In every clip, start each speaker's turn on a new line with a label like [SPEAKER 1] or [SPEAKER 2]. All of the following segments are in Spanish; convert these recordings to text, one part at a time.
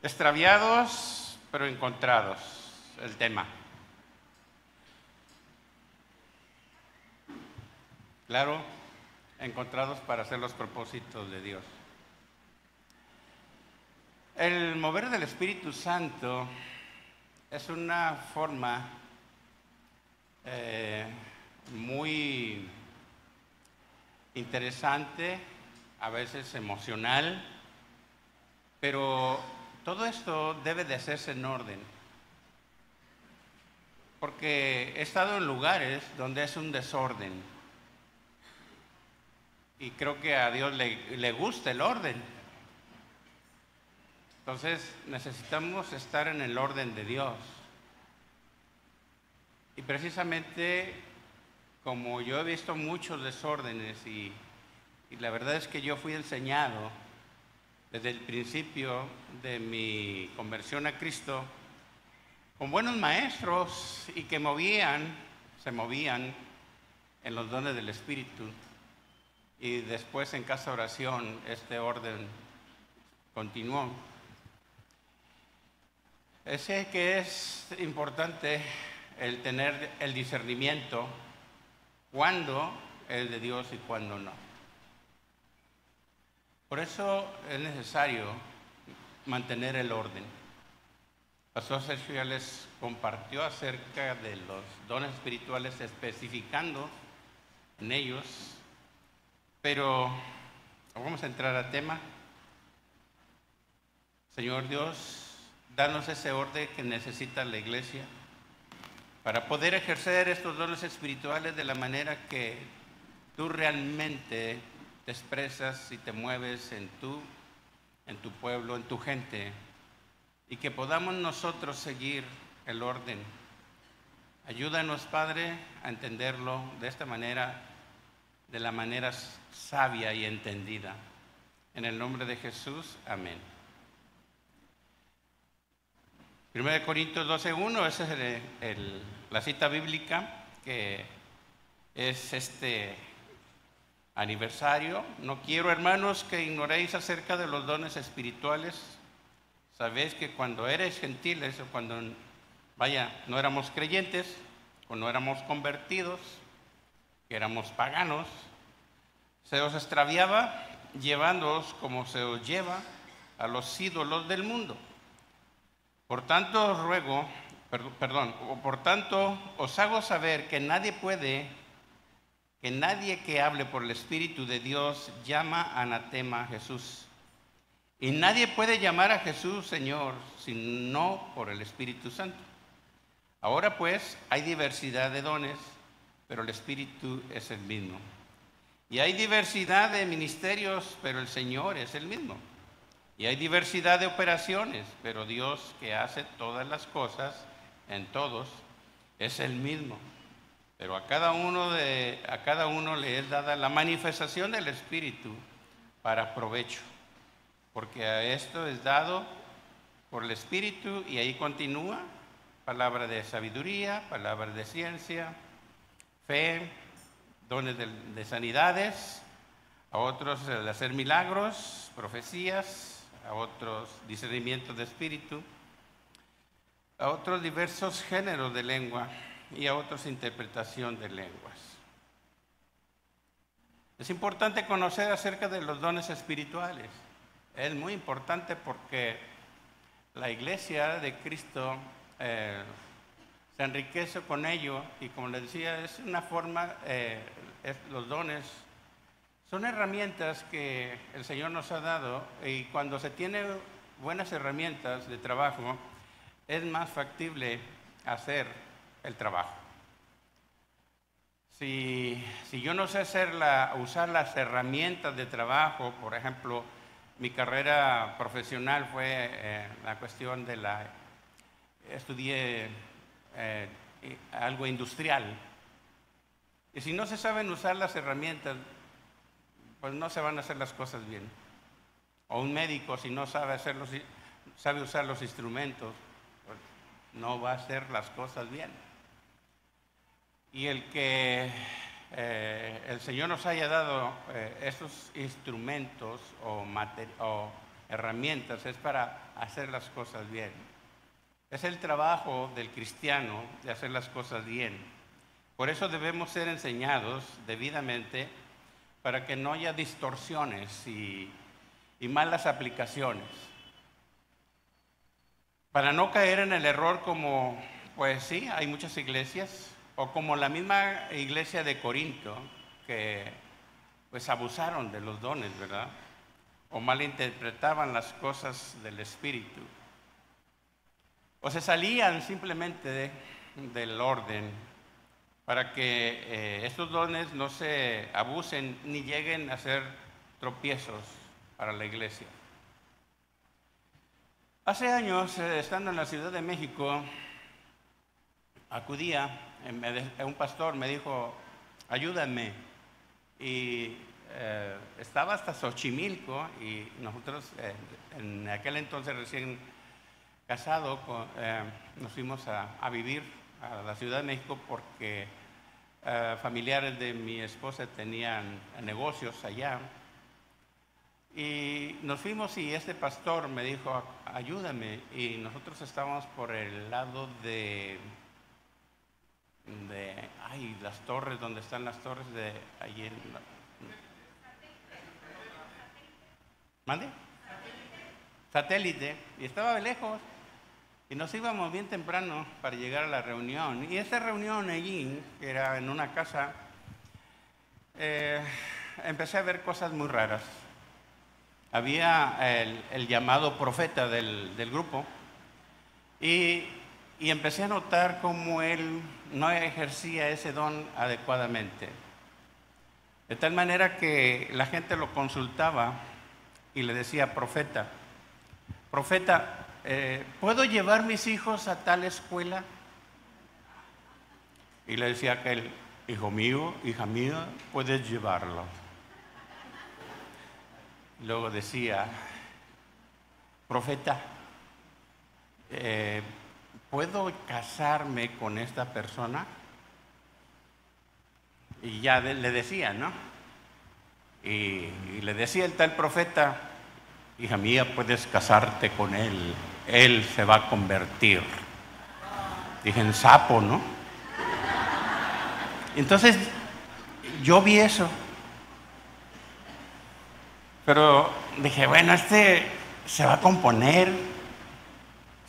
[SPEAKER 1] Extraviados, pero encontrados, el tema. Claro, encontrados para hacer los propósitos de Dios. El mover del Espíritu Santo es una forma muy interesante, a veces emocional, pero todo esto debe de hacerse en orden, porque he estado en lugares donde es un desorden y creo que a Dios le gusta el orden. Entonces necesitamos estar en el orden de Dios. Y precisamente como yo he visto muchos desórdenes y la verdad es que yo fui enseñado desde el principio de mi conversión a Cristo, con buenos maestros y que se movían en los dones del Espíritu. Y después en Casa Oración este orden continuó. Sé que es importante el tener el discernimiento cuándo es de Dios y cuándo no. Por eso es necesario mantener el orden. Pastor Sergio ya les compartió acerca de los dones espirituales, especificando en ellos, pero vamos a entrar al tema. Señor Dios, danos ese orden que necesita la iglesia para poder ejercer estos dones espirituales de la manera que tú realmente te expresas y te mueves en tu pueblo, en tu gente, y que podamos nosotros seguir el orden. Ayúdanos, Padre, a entenderlo de esta manera, de la manera sabia y entendida. En el nombre de Jesús, amén. 1 Corintios 12:1, esa es la cita bíblica que es este aniversario. No quiero, hermanos, que ignoréis acerca de los dones espirituales. Sabéis que cuando eres gentiles o cuando, no éramos creyentes o no éramos convertidos, que éramos paganos, se os extraviaba llevándoos como se os lleva a los ídolos del mundo. Por tanto os ruego, por tanto os hago saber que nadie que hable por el Espíritu de Dios llama anatema a Jesús. Y nadie puede llamar a Jesús Señor, sino por el Espíritu Santo. Ahora pues hay diversidad de dones, pero el Espíritu es el mismo. Y hay diversidad de ministerios, pero el Señor es el mismo. Y hay diversidad de operaciones, pero Dios, que hace todas las cosas en todos, es el mismo. Pero a cada uno le es dada la manifestación del Espíritu para provecho, porque a esto es dado por el Espíritu, y ahí continúa: palabra de sabiduría, palabra de ciencia, fe, dones de sanidades, a otros el hacer milagros, profecías, a otros discernimiento de espíritu, a otros diversos géneros de lengua. y a otros interpretación de lenguas. Es importante conocer acerca de los dones espirituales. Es muy importante porque la iglesia de Cristo se enriquece con ello y, como les decía, es una forma, los dones son herramientas que el Señor nos ha dado, y cuando se tiene buenas herramientas de trabajo es más factible hacer el trabajo. Si yo no sé usar las herramientas de trabajo, por ejemplo, mi carrera profesional fue la cuestión de estudié algo industrial. Y si no se saben usar las herramientas, pues no se van a hacer las cosas bien. O un médico, si no sabe usar los instrumentos, pues no va a hacer las cosas bien. Y el que el Señor nos haya dado esos instrumentos o herramientas es para hacer las cosas bien. Es el trabajo del cristiano de hacer las cosas bien. Por eso debemos ser enseñados debidamente para que no haya distorsiones y malas aplicaciones. Para no caer en el error como, pues sí, hay muchas iglesias, o como la misma iglesia de Corinto, que pues abusaron de los dones, ¿verdad? O malinterpretaban las cosas del Espíritu. O se salían simplemente del orden para que estos dones no se abusen ni lleguen a ser tropiezos para la iglesia. Hace años, estando en la Ciudad de México, acudía, un pastor me dijo, ayúdame, y estaba hasta Xochimilco, y nosotros en aquel entonces recién casado, nos fuimos a vivir a la Ciudad de México porque familiares de mi esposa tenían negocios allá. Y nos fuimos y este pastor me dijo, ayúdame. Y nosotros estábamos por el lado de las torres, donde están las torres de allí en... ¿Mande? Satélite. Y estaba lejos. Y nos íbamos bien temprano para llegar a la reunión. Y esa reunión allí, que era en una casa, empecé a ver cosas muy raras. Había el llamado profeta del grupo, y empecé a notar cómo él no ejercía ese don adecuadamente. De tal manera que la gente lo consultaba y le decía, profeta, ¿puedo llevar mis hijos a tal escuela? Y le decía aquel, hijo mío, hija mía, puedes llevarlos. Luego decía, profeta, ¿puedo casarme con esta persona? Y ya le decía, ¿no? Y le decía el tal profeta, hija mía, puedes casarte con él, él se va a convertir. Dije, en sapo, ¿no? Entonces, yo vi eso. Pero dije, bueno, se va a componer.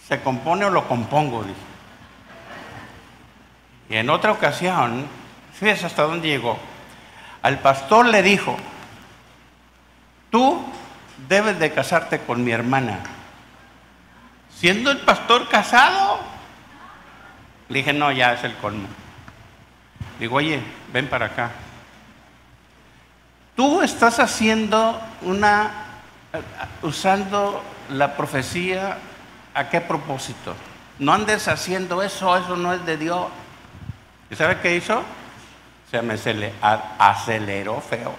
[SPEAKER 1] ¿Se compone o lo compongo? Dije. Y en otra ocasión, fíjese hasta dónde llegó. Al pastor le dijo, tú debes de casarte con mi hermana. Siendo el pastor casado, le dije, no, ya es el colmo. Digo, oye, ven para acá. Tú estás usando la profecía, ¿a qué propósito? No andes haciendo eso no es de Dios. ¿Y sabe qué hizo? Se me aceleró feo.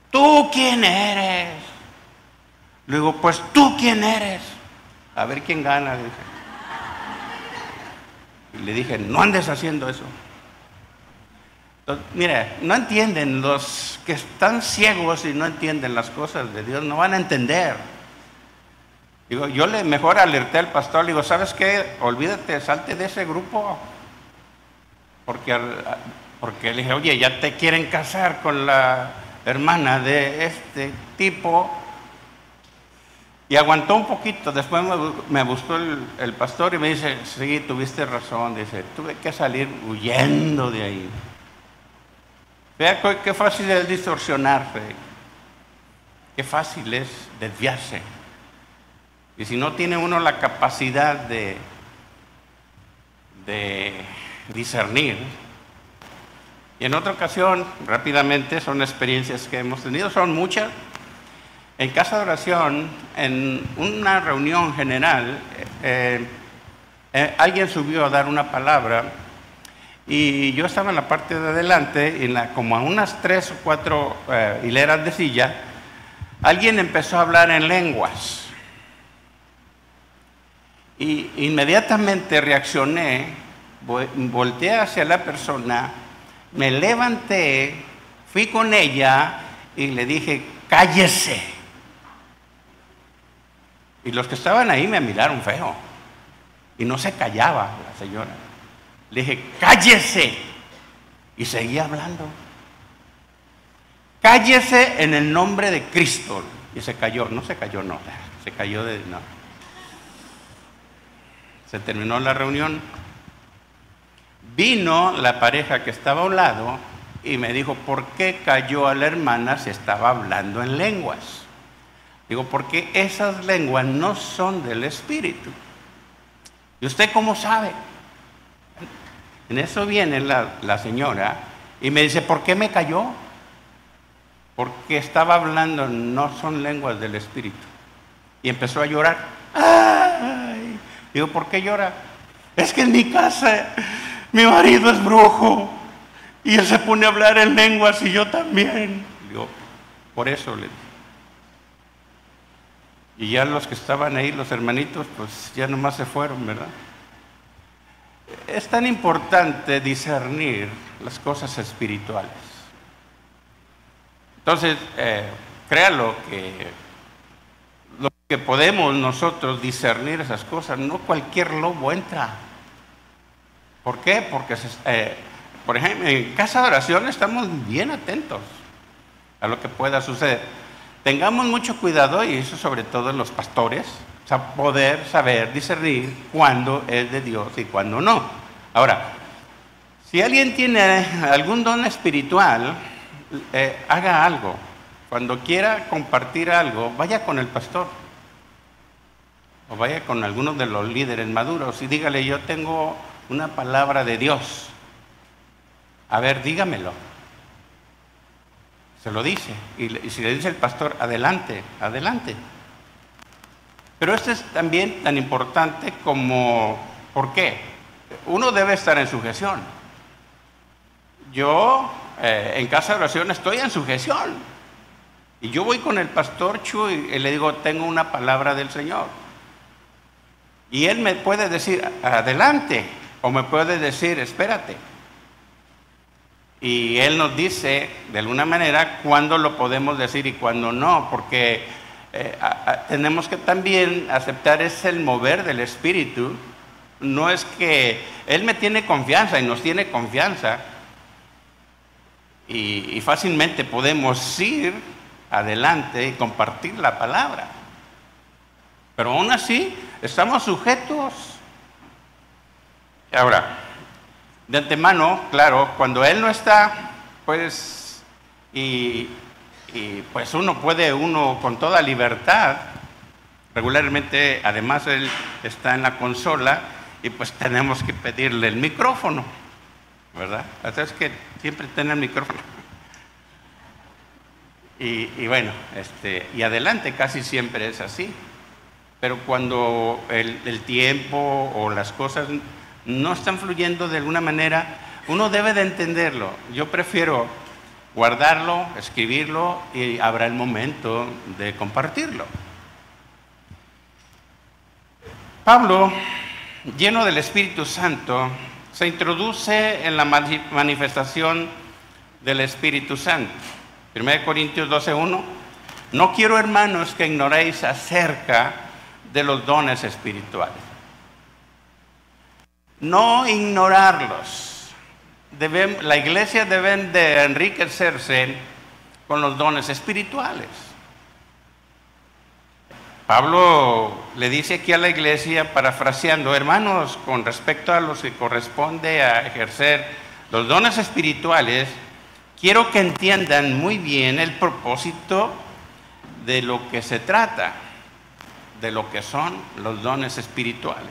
[SPEAKER 1] ¿Tú quién eres? Le digo, pues ¿tú quién eres? A ver quién gana, dije. Y le dije, no andes haciendo eso. Entonces, mire, no entienden, los que están ciegos y no entienden las cosas de Dios, no van a entender. Digo, yo mejor alerté al pastor, le digo, ¿sabes qué? Olvídate, salte de ese grupo. porque, porque le dije, oye, ya te quieren casar con la hermana de este tipo. Y aguantó un poquito, después me buscó el pastor y me dice, sí, tuviste razón, dice, tuve que salir huyendo de ahí. Vea qué fácil es distorsionarse, qué fácil es desviarse. Y si no tiene uno la capacidad de discernir. Y en otra ocasión, rápidamente, son experiencias que hemos tenido, son muchas. En casa de oración, en una reunión general, alguien subió a dar una palabra y yo estaba en la parte de adelante, y como a unas 3 o 4 hileras de silla, alguien empezó a hablar en lenguas. Y inmediatamente reaccioné, volteé hacia la persona, me levanté, fui con ella y le dije, cállese. Y los que estaban ahí me miraron feo. Y no se callaba la señora. Le dije, cállese. Y seguía hablando. Cállese en el nombre de Cristo. Y se cayó. No se cayó, no. Se cayó de... no. Se terminó la reunión. Vino la pareja que estaba a un lado y me dijo, ¿por qué cayó a la hermana si estaba hablando en lenguas? Digo, porque esas lenguas no son del Espíritu. ¿Y usted cómo sabe? En eso viene la señora y me dice, ¿por qué me cayó? Porque estaba hablando, no son lenguas del Espíritu. Y empezó a llorar. ¡Ay! Digo, ¿por qué llora? Es que en mi casa mi marido es brujo y él se pone a hablar en lenguas y yo también. Digo, por eso le digo. Y ya los que estaban ahí, los hermanitos, pues ya nomás se fueron, ¿verdad? Es tan importante discernir las cosas espirituales. Entonces, créalo que lo que podemos nosotros discernir esas cosas, no cualquier lobo entra. ¿Por qué? Porque, por ejemplo, en casa de oración estamos bien atentos a lo que pueda suceder. Tengamos mucho cuidado, y eso sobre todo en los pastores, poder saber discernir cuándo es de Dios y cuándo no. Ahora, si alguien tiene algún don espiritual, haga algo. Cuando quiera compartir algo, vaya con el pastor o vaya con algunos de los líderes maduros y dígale, yo tengo una palabra de Dios. A ver, dígamelo. Se lo dice. Y si le dice el pastor, adelante, adelante. Pero esto es también tan importante como, ¿por qué? Uno debe estar en sujeción. Yo, en casa de oración, estoy en sujeción. Y yo voy con el pastor Chu y le digo, tengo una palabra del Señor. Y él me puede decir, adelante, o me puede decir, espérate. Y él nos dice, de alguna manera, cuándo lo podemos decir y cuándo no, porque tenemos que también aceptar es el mover del Espíritu. No es que él me tiene confianza y nos tiene confianza, y fácilmente podemos ir adelante y compartir la palabra. Pero aún así, estamos sujetos. Ahora, de antemano, claro, cuando él no está, pues, y pues uno puede con toda libertad, regularmente, además él está en la consola, y pues tenemos que pedirle el micrófono, ¿verdad? Así es que siempre tiene el micrófono. Y bueno, y adelante casi siempre es así. Pero cuando el tiempo o las cosas no están fluyendo de alguna manera, uno debe de entenderlo. Yo prefiero guardarlo, escribirlo, y habrá el momento de compartirlo. Pablo, lleno del Espíritu Santo, se introduce en la manifestación del Espíritu Santo. 1 Corintios 12:1. No quiero, hermanos, que ignoréis acerca de los dones espirituales. No ignorarlos. la iglesia debe de enriquecerse con los dones espirituales. Pablo le dice aquí a la iglesia, parafraseando: hermanos, con respecto a los que corresponde a ejercer los dones espirituales, quiero que entiendan muy bien el propósito de lo que se trata, de lo que son los dones espirituales.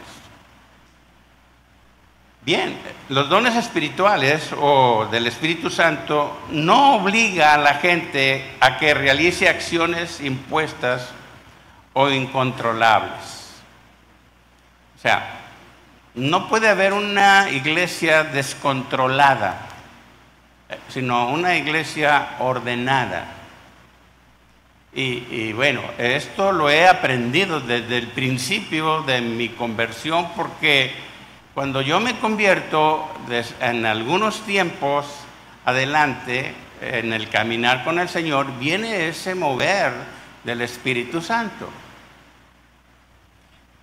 [SPEAKER 1] Bien, los dones espirituales o del Espíritu Santo no obliga a la gente a que realice acciones impuestas o incontrolables. O sea, no puede haber una iglesia descontrolada, sino una iglesia ordenada. Y bueno, esto lo he aprendido desde el principio de mi conversión, porque cuando yo me convierto, en algunos tiempos adelante, en el caminar con el Señor, viene ese mover del Espíritu Santo.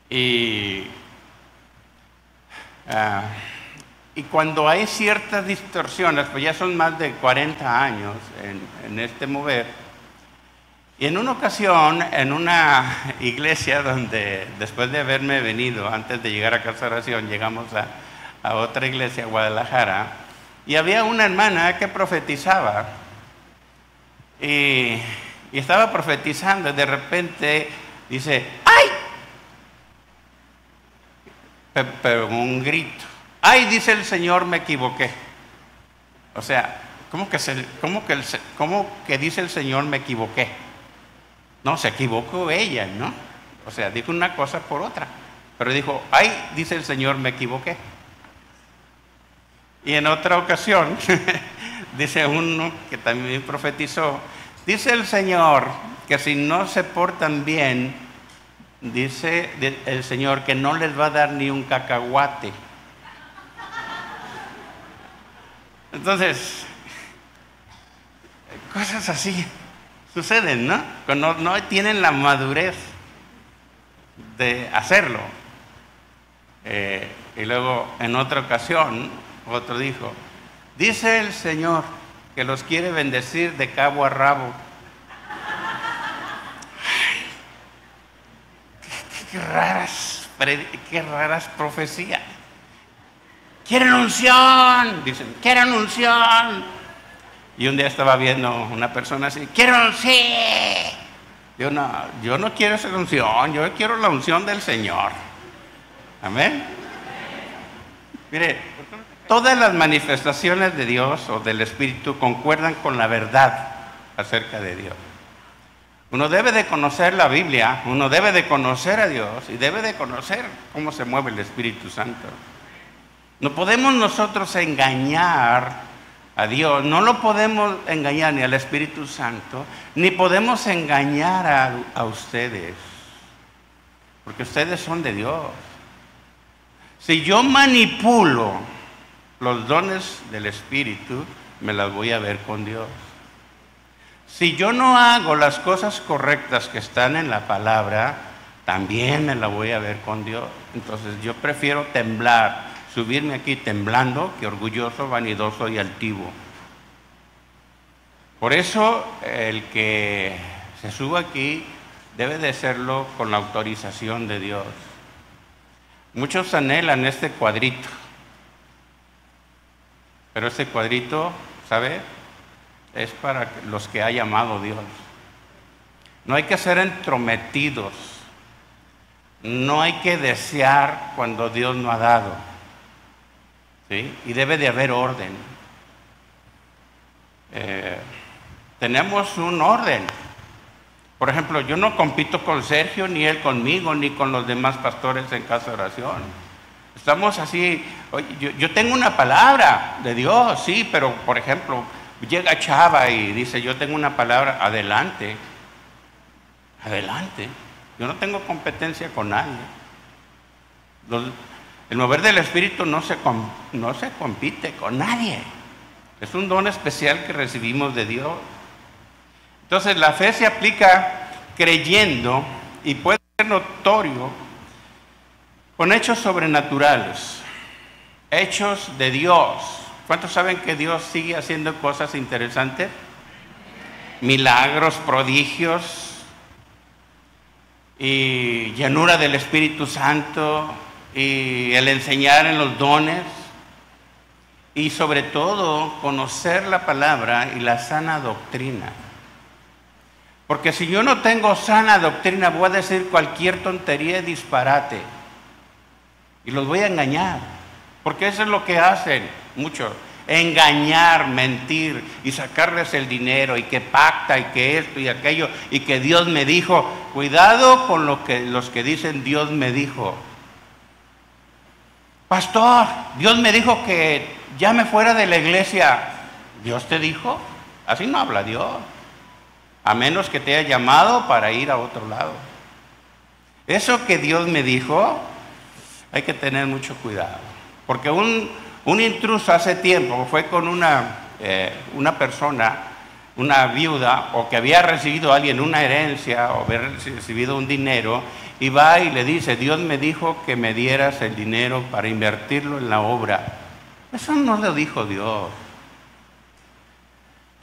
[SPEAKER 1] Y cuando hay ciertas distorsiones, pues ya son más de 40 años en este mover. Y en una ocasión, en una iglesia donde, después de haberme venido, antes de llegar a Casa de Oración, llegamos a otra iglesia, Guadalajara, y había una hermana que profetizaba, y estaba profetizando, y de repente dice: ¡ay! Pero un grito: ¡ay! Dice el Señor, me equivoqué. O sea, ¿cómo que dice el Señor, me equivoqué? No, se equivocó ella, ¿no? O sea, dijo una cosa por otra. Pero dijo: ¡ay! Dice el Señor, me equivoqué. Y en otra ocasión, dice uno que también profetizó: dice el Señor que si no se portan bien, dice el Señor que no les va a dar ni un cacahuate. Entonces, cosas así suceden, ¿no? Cuando no tienen la madurez de hacerlo. Y luego, en otra ocasión, otro dijo: dice el Señor que los quiere bendecir de cabo a rabo. Qué raras profecías. ¡Quieren unción! Dicen: ¡quieren unción! Y un día estaba viendo una persona así: ¡quiero sí! Yo no quiero esa unción, yo quiero la unción del Señor. Amén. Mire, todas las manifestaciones de Dios o del Espíritu concuerdan con la verdad acerca de Dios. Uno debe de conocer la Biblia, uno debe de conocer a Dios y debe de conocer cómo se mueve el Espíritu Santo. No podemos nosotros engañar a Dios, no lo podemos engañar ni al Espíritu Santo, ni podemos engañar a ustedes, porque ustedes son de Dios. Si yo manipulo los dones del Espíritu, me las voy a ver con Dios. Si yo no hago las cosas correctas que están en la palabra, también me la voy a ver con Dios. Entonces yo prefiero temblar, subirme aquí temblando, que orgulloso, vanidoso y altivo. Por eso el que se suba aquí debe de hacerlo con la autorización de Dios. Muchos anhelan este cuadrito, pero este cuadrito, ¿sabe?, es para los que ha llamado Dios. No hay que ser entrometidos, no hay que desear cuando Dios no ha dado, ¿sí? Y debe de haber orden. Tenemos un orden. Por ejemplo, yo no compito con Sergio, ni él conmigo, ni con los demás pastores en Casa de Oración. Estamos así. Yo tengo una palabra de Dios, sí, pero por ejemplo, llega Chava y dice: yo tengo una palabra. Adelante, adelante. Yo no tengo competencia con nadie. El mover del Espíritu no se compite con nadie. Es un don especial que recibimos de Dios. Entonces la fe se aplica creyendo y puede ser notorio con hechos sobrenaturales, hechos de Dios, ¿Cuántos saben que Dios sigue haciendo cosas interesantes? Milagros, prodigios y llenura del Espíritu Santo y el enseñar en los dones y sobre todo conocer la palabra y la sana doctrina. Porque si yo no tengo sana doctrina, voy a decir cualquier tontería y disparate y los voy a engañar, porque eso es lo que hacen muchos. Engañar, mentir y sacarles el dinero y que pacta y que esto y aquello y que Dios me dijo. Cuidado con los que dicen Dios me dijo. Pastor, Dios me dijo que ya me fuera de la iglesia. ¿Dios te dijo? Así no habla Dios. A menos que te haya llamado para ir a otro lado. Eso que Dios me dijo, hay que tener mucho cuidado. Porque un intruso hace tiempo fue con una persona, una viuda, o que había recibido a alguien una herencia, o había recibido un dinero, y va y le dice, Dios me dijo que me dieras el dinero para invertirlo en la obra. Eso no lo dijo Dios.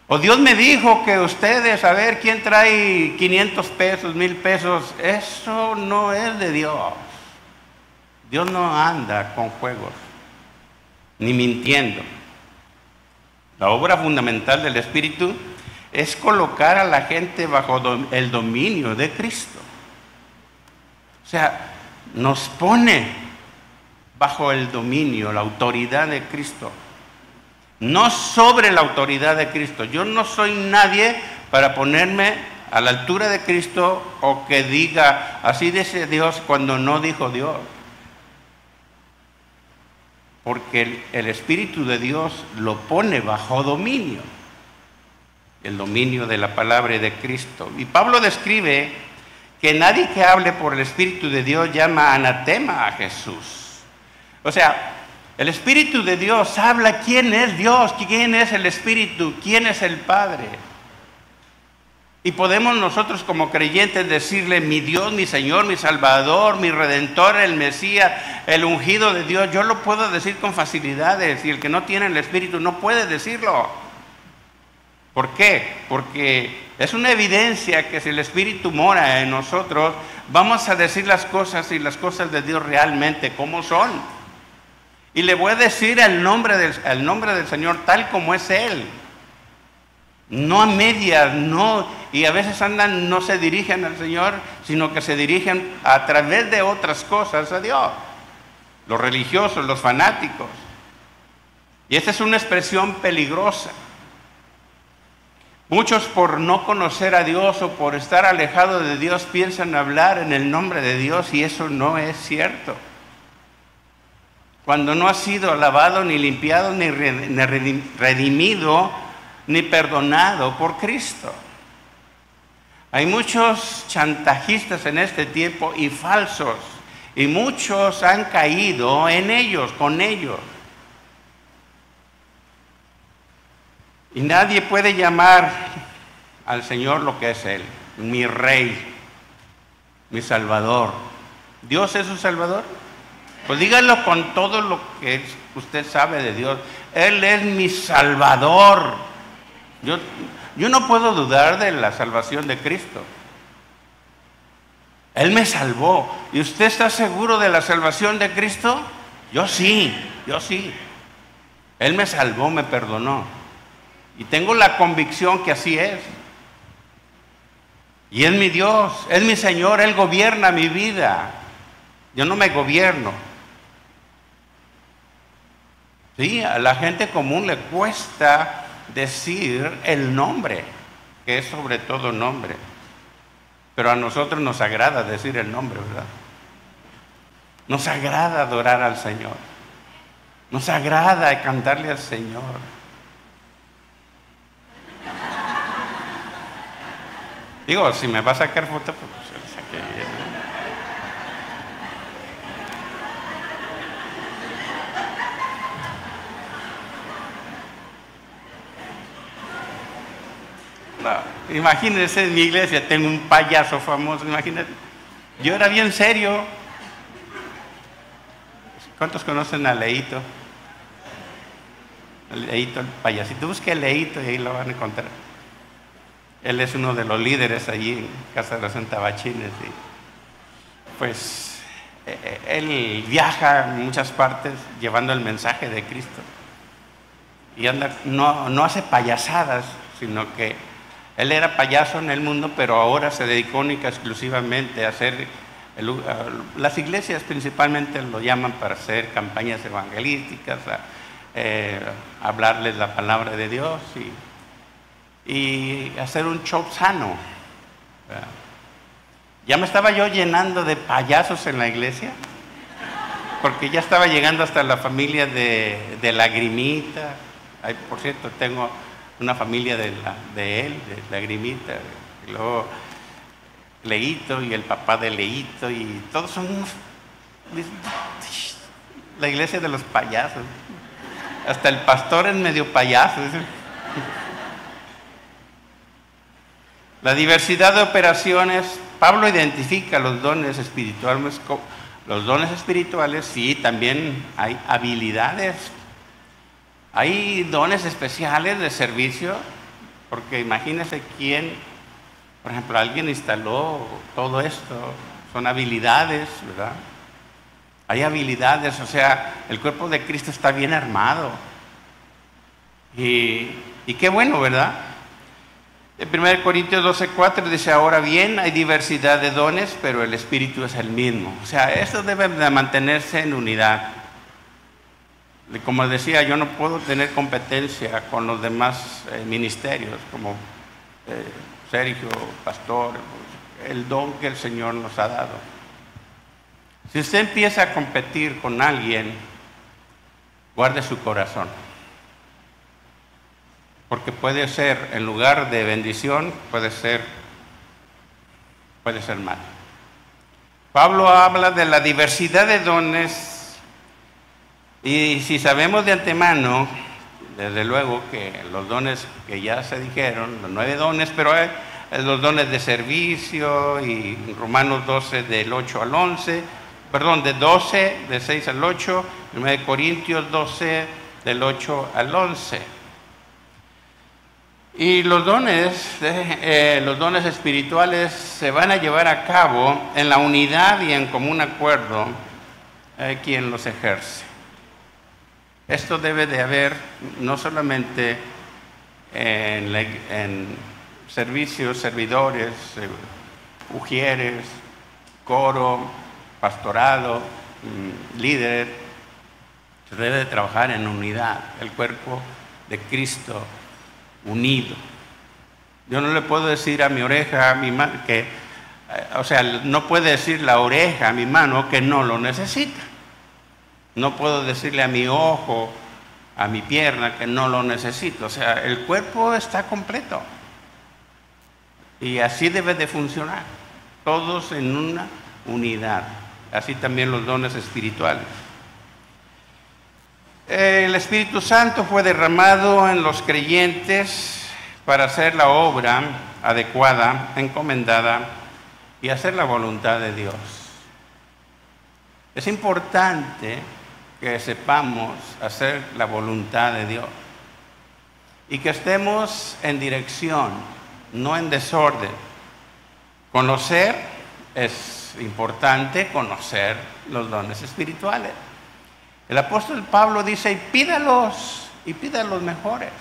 [SPEAKER 1] O Dios me dijo que ustedes, a ver quién trae 500 pesos, 1000 pesos. Eso no es de Dios. Dios no anda con juegos, ni mintiendo. La obra fundamental del Espíritu es colocar a la gente bajo el dominio de Cristo. O sea, nos pone bajo el dominio, la autoridad de Cristo. No sobre la autoridad de Cristo. Yo no soy nadie para ponerme a la altura de Cristo o que diga, así dice Dios cuando no dijo Dios. Porque el Espíritu de Dios lo pone bajo dominio. El dominio de la palabra de Cristo. Y Pablo describe que nadie que hable por el Espíritu de Dios llama anatema a Jesús. O sea, el Espíritu de Dios habla quién es Dios, quién es el Espíritu, quién es el Padre. Y podemos nosotros como creyentes decirle, mi Dios, mi Señor, mi Salvador, mi Redentor, el Mesías, el ungido de Dios. Yo lo puedo decir con facilidades y el que no tiene el Espíritu no puede decirlo. ¿Por qué? Porque es una evidencia que si el Espíritu mora en nosotros, vamos a decir las cosas y las cosas de Dios realmente como son. Y le voy a decir el nombre del Señor tal como es Él. No a medias, no. Y a veces no se dirigen al Señor, sino que se dirigen a través de otras cosas a Dios. Los religiosos, los fanáticos. Y esta es una expresión peligrosa. Muchos por no conocer a Dios o por estar alejados de Dios piensan hablar en el nombre de Dios y eso no es cierto. Cuando no ha sido lavado, ni limpiado, ni redimido, ni perdonado por Cristo. Hay muchos chantajistas en este tiempo y falsos, y muchos han caído en ellos, con ellos. Y nadie puede llamar al Señor lo que es Él, mi Rey, mi Salvador. ¿Dios es su Salvador? Pues díganlo con todo lo que usted sabe de Dios. Él es mi Salvador. Yo no puedo dudar de la salvación de Cristo. Él me salvó. ¿Y usted está seguro de la salvación de Cristo? Yo sí. Él me salvó, me perdonó. Y tengo la convicción que así es. Y es mi Dios, es mi Señor, Él gobierna mi vida. Yo no me gobierno. Sí, a la gente común le cuesta decir el nombre, que es sobre todo nombre. Pero a nosotros nos agrada decir el nombre, ¿verdad? Nos agrada adorar al Señor. Nos agrada cantarle al Señor. Digo, si me va a sacar foto, pues se la saqué bien. No, imagínense en mi iglesia, tengo un payaso famoso, imagínense. Yo era bien serio. ¿Cuántos conocen a Leito? Leito, el payasito. Busque el Leito y ahí lo van a encontrar. Él es uno de los líderes allí en Casa de los Tabachines. Y pues él viaja a muchas partes llevando el mensaje de Cristo. Y anda, no hace payasadas, sino que él era payaso en el mundo, pero ahora se dedicó única exclusivamente a hacer, las iglesias principalmente lo llaman para hacer campañas evangelísticas, a hablarles la palabra de Dios y hacer un show sano. Ya me estaba yo llenando de payasos en la iglesia, porque ya estaba llegando hasta la familia de Lagrimita. Ay, por cierto, tengo una familia de él, de Lagrimita, y luego Leito y el papá de Leito, y todos son la iglesia de los payasos. Hasta el pastor es medio payaso. La diversidad de operaciones, Pablo identifica los dones espirituales. Los dones espirituales, sí, también hay habilidades. Hay dones especiales de servicio, porque imagínense quién, por ejemplo, alguien instaló todo esto, son habilidades, ¿verdad? Hay habilidades, o sea, el cuerpo de Cristo está bien armado. Y qué bueno, ¿verdad? En 1 Corintios 12:4 dice, ahora bien, hay diversidad de dones, pero el Espíritu es el mismo. O sea, esto debe de mantenerse en unidad. Como decía, yo no puedo tener competencia con los demás ministerios, como Sergio, pastor, el don que el Señor nos ha dado. Si usted empieza a competir con alguien, guarde su corazón. Porque puede ser, en lugar de bendición, puede ser mal. Pablo habla de la diversidad de dones. Y si sabemos de antemano, desde luego que los dones que ya se dijeron, los 9 dones, pero hay los dones de servicio, y Romanos 12 del 8 al 11, perdón, de 12, de 6 al 8, 1 Corintios 12 del 8 al 11. Y los dones espirituales se van a llevar a cabo en la unidad y en común acuerdo quien los ejerce. Esto debe de haber no solamente en servicios, servidores, ujieres, coro, pastorado, líder. Se debe de trabajar en unidad, el cuerpo de Cristo unido. Yo no le puedo decir a mi oreja, a mi mano, no puede decir la oreja a mi mano que no lo necesita. No puedo decirle a mi ojo, a mi pierna que no lo necesito. O sea, el cuerpo está completo. Y así debe de funcionar. Todos en una unidad. Así también los dones espirituales. El Espíritu Santo fue derramado en los creyentes para hacer la obra adecuada, encomendada, y hacer la voluntad de Dios. Es importante que sepamos hacer la voluntad de Dios y que estemos en dirección, no en desorden. Conocer, es importante conocer los dones espirituales. El apóstol Pablo dice, y pida los mejores.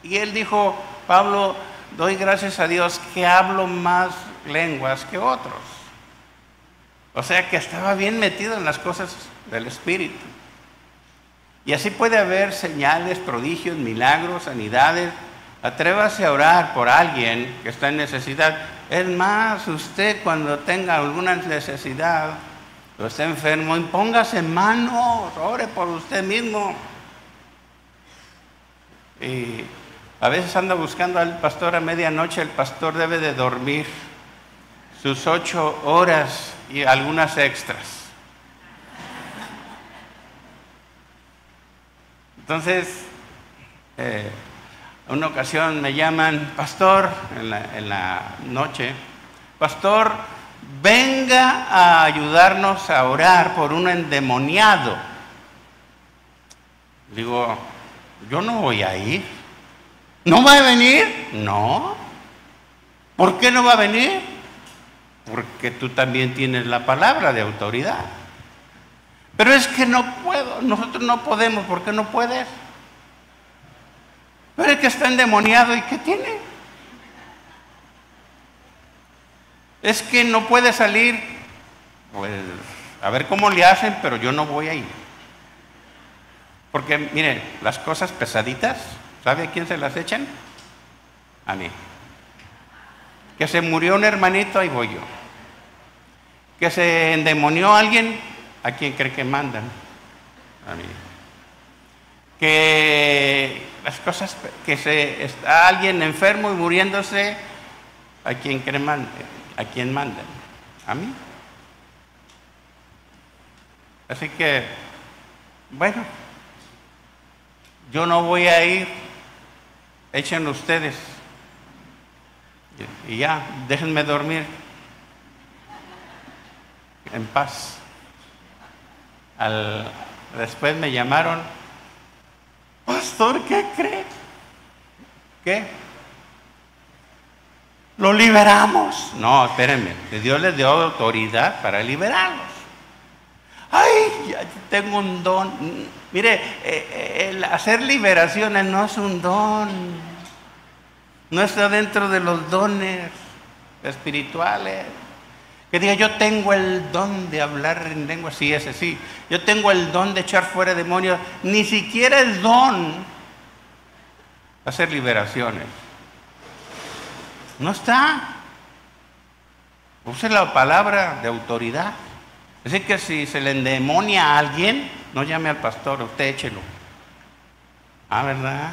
[SPEAKER 1] Y él dijo, Pablo, doy gracias a Dios que hablo más lenguas que otros. O sea que estaba bien metido en las cosas del Espíritu. Y así puede haber señales, prodigios, milagros, sanidades. Atrévase a orar por alguien que está en necesidad. Es más, usted cuando tenga alguna necesidad o esté enfermo, impóngase manos, ore por usted mismo. Y a veces anda buscando al pastor a medianoche. El pastor debe de dormir sus 8 horas y algunas extras. Entonces, una ocasión me llaman, pastor, en la noche, pastor, venga a ayudarnos a orar por un endemoniado. Digo, Yo no voy a ir. ¿No va a venir? No. ¿Por qué no va a venir? Porque tú también tienes la palabra de autoridad. Pero es que no puedo, nosotros no podemos. ¿Por qué no puedes? Pero es que está endemoniado, ¿y qué tiene? Es que no puede salir. Pues a ver cómo le hacen, pero yo no voy a ir. Porque miren, las cosas pesaditas, ¿sabe a quién se las echan? A mí. Que se murió un hermanito, ahí voy yo. Que se endemonió alguien, ¿a quién cree que mandan? A mí. Que las cosas, que está alguien enfermo y muriéndose, ¿a quién mandan? A mí. Así que, bueno, yo no voy a ir, échenlo ustedes. Y ya, déjenme dormir en paz. Después me llamaron, pastor, ¿qué cree? ¿Qué? Lo liberamos. No, espérenme, Dios les dio autoridad para liberarlos. Ay, ya tengo un don. Mire, el hacer liberaciones no es un don. No está dentro de los dones espirituales. Que diga, yo tengo el don de hablar en lengua. Sí, ese sí. Yo tengo el don de echar fuera demonios. Ni siquiera es don hacer liberaciones. No está. Use la palabra de autoridad. Así que si se le endemonia a alguien, no llame al pastor, usted échelo. Ah, ¿verdad?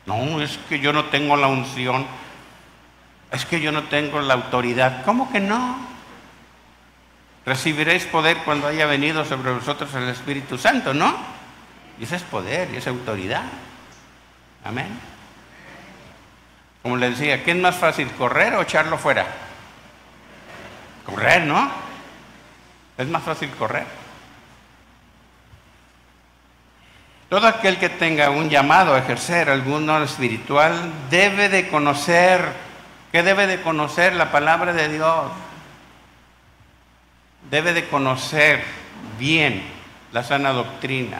[SPEAKER 1] No, es que yo no tengo la unción. Es que yo no tengo la autoridad. ¿Cómo que no? Recibiréis poder cuando haya venido sobre vosotros el Espíritu Santo, ¿no? Y ese es poder, y esa es autoridad. Amén. Como le decía, ¿qué es más fácil, correr o echarlo fuera? Correr, ¿no? Es más fácil correr. Todo aquel que tenga un llamado a ejercer algún don espiritual debe de conocer. ¿Qué debe de conocer? La palabra de Dios. Debe de conocer bien la sana doctrina.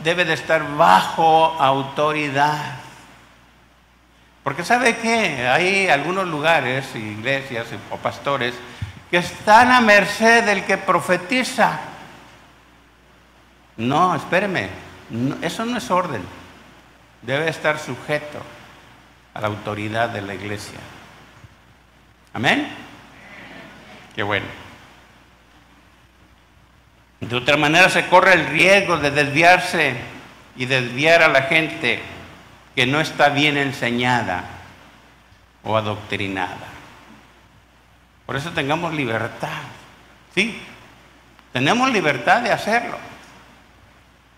[SPEAKER 1] Debe de estar bajo autoridad. Porque ¿sabe qué? Hay algunos lugares, iglesias o pastores, que están a merced del que profetiza. No, espéreme, no, eso no es orden. Debe estar sujeto a la autoridad de la iglesia. ¿Amén? Qué bueno. De otra manera se corre el riesgo de desviarse y desviar a la gente que no está bien enseñada o adoctrinada. Por eso tengamos libertad. Sí, tenemos libertad de hacerlo,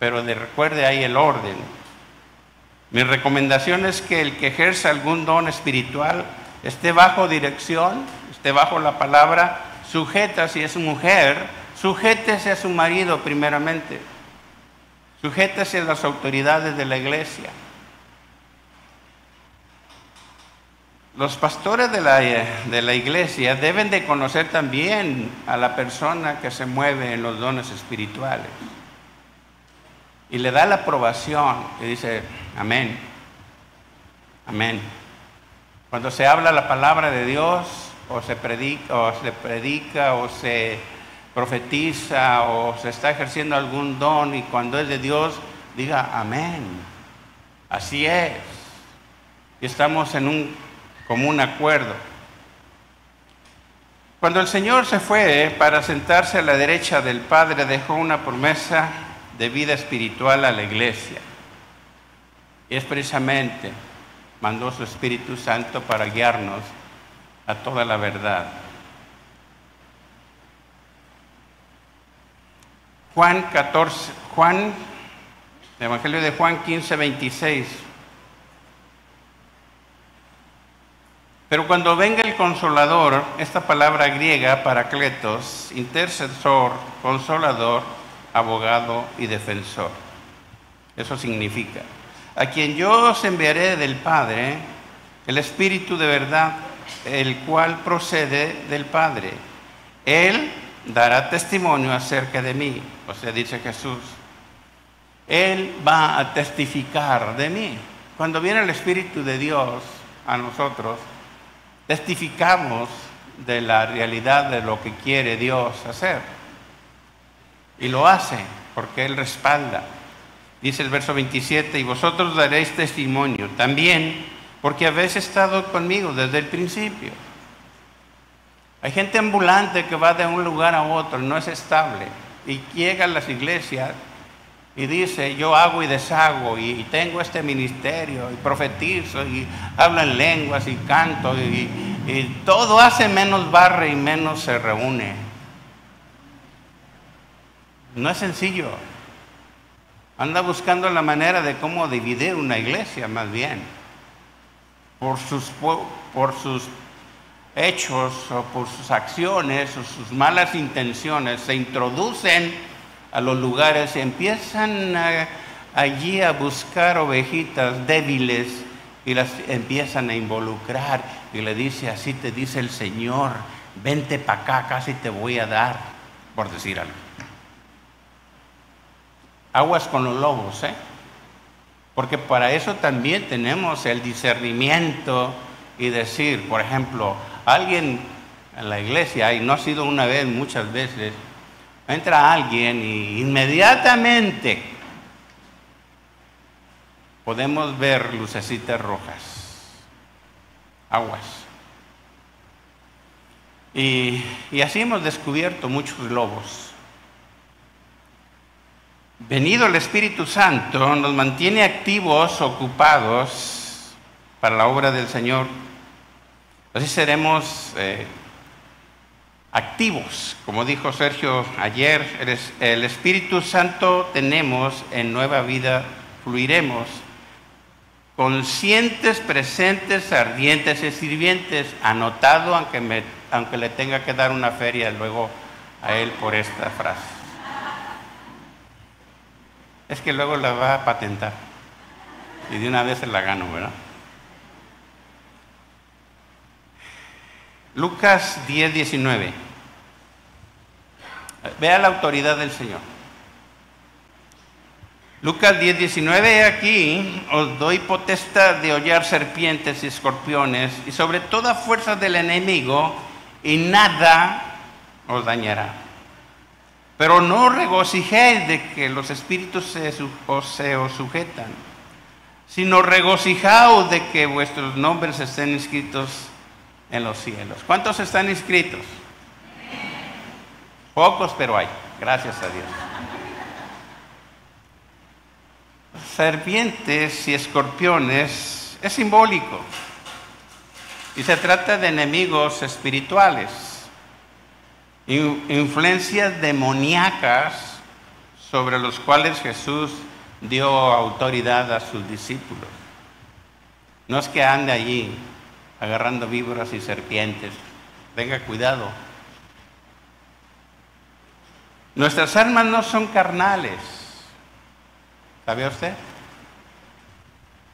[SPEAKER 1] pero recuerde ahí el orden. Mi recomendación es que el que ejerza algún don espiritual esté bajo dirección, esté bajo la palabra, sujeta si es mujer, sujétese a su marido primeramente, sujétese a las autoridades de la iglesia. Los pastores de la iglesia deben de conocer también a la persona que se mueve en los dones espirituales. Y le da la aprobación y dice, amén, amén. Cuando se habla la palabra de Dios, o se predica, o se profetiza, o se está ejerciendo algún don, y cuando es de Dios, diga, amén. Así es. Y estamos en un común acuerdo. Cuando el Señor se fue para sentarse a la derecha del Padre, dejó una promesa de vida espiritual a la iglesia. Y es precisamente, mandó su Espíritu Santo para guiarnos a toda la verdad. El Evangelio de Juan 15:26. Pero cuando venga el Consolador, esta palabra griega, parakletos, intercesor, consolador, abogado y defensor. Eso significa, a quien yo os enviaré del Padre, el Espíritu de verdad, el cual procede del Padre. Él dará testimonio acerca de mí, o sea, dice Jesús. Él va a testificar de mí. Cuando viene el Espíritu de Dios a nosotros, testificamos de la realidad de lo que quiere Dios hacer. Y lo hace porque Él respalda. Dice el verso 27, y vosotros daréis testimonio también porque habéis estado conmigo desde el principio. Hay gente ambulante que va de un lugar a otro, no es estable, y llega a las iglesias y dice, yo hago y deshago, y tengo este ministerio, y profetizo, y hablo en lenguas, y canto, y todo hace menos barre y menos se reúne. No es sencillo. Anda buscando la manera de cómo dividir una iglesia, más bien. Por sus hechos, o por sus acciones, o sus malas intenciones, se introducen a los lugares y empiezan allí a buscar ovejitas débiles y las empiezan a involucrar. Y le dice, así te dice el Señor, vente para acá, casi te voy a dar, por decir algo. Aguas con los lobos, porque para eso también tenemos el discernimiento y decir, por ejemplo, alguien en la iglesia, y no ha sido una vez, muchas veces, entra alguien y inmediatamente podemos ver lucecitas rojas, aguas. Y así hemos descubierto muchos lobos. Venido el Espíritu Santo, nos mantiene activos, ocupados para la obra del Señor. Así seremos activos, como dijo Sergio ayer. El Espíritu Santo tenemos en nueva vida, fluiremos conscientes, presentes, ardientes y sirvientes. Anotado, aunque le tenga que dar una feria luego a él por esta frase. Es que luego la va a patentar y de una vez se la gano, ¿verdad? Lucas 10:19. Vea la autoridad del Señor. Lucas 10:19, aquí os doy potestad de hollar serpientes y escorpiones y sobre toda fuerza del enemigo, y nada os dañará. Pero no regocijéis de que los espíritus se os sujetan, sino regocijaos de que vuestros nombres estén inscritos en los cielos. ¿Cuántos están inscritos? Pocos, pero hay. Gracias a Dios. Serpientes y escorpiones es simbólico y se trata de enemigos espirituales, influencias demoníacas sobre los cuales Jesús dio autoridad a sus discípulos. No es que ande allí agarrando víboras y serpientes. Tenga cuidado. Nuestras armas no son carnales. ¿Sabía usted?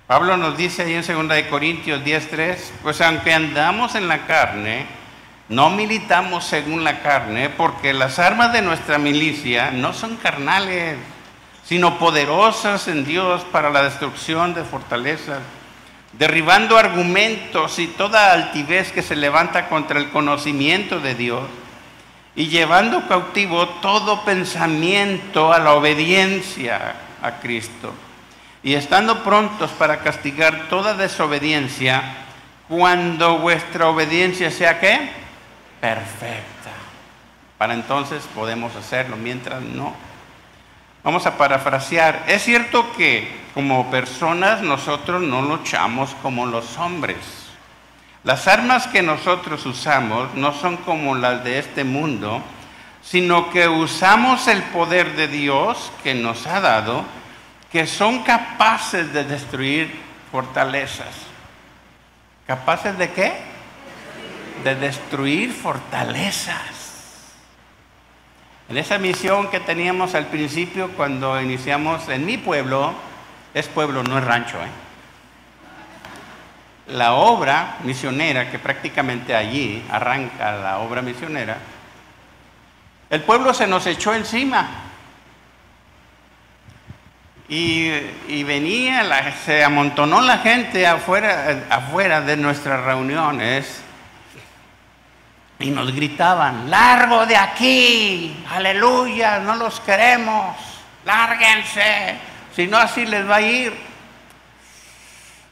[SPEAKER 1] Pablo nos dice ahí en 2 Corintios 10:3, pues aunque andamos en la carne, no militamos según la carne, porque las armas de nuestra milicia no son carnales, sino poderosas en Dios para la destrucción de fortalezas, derribando argumentos y toda altivez que se levanta contra el conocimiento de Dios, y llevando cautivo todo pensamiento a la obediencia a Cristo, y estando prontos para castigar toda desobediencia, cuando vuestra obediencia sea ¿qué? Perfecta. Para entonces podemos hacerlo, mientras no. Vamos a parafrasear. Es cierto que como personas nosotros no luchamos como los hombres. Las armas que nosotros usamos no son como las de este mundo, sino que usamos el poder de Dios que nos ha dado, que son capaces de destruir fortalezas. ¿Capaces de qué? De destruir fortalezas. En esa misión que teníamos al principio, cuando iniciamos en mi pueblo, Es pueblo, no es rancho, La obra misionera, que prácticamente allí arranca la obra misionera, el pueblo se nos echó encima. Y venía, se amontonó la gente afuera de nuestras reuniones y nos gritaban: ¡largo de aquí! ¡Aleluya! ¡No los queremos! ¡Lárguense! Si no, así les va a ir.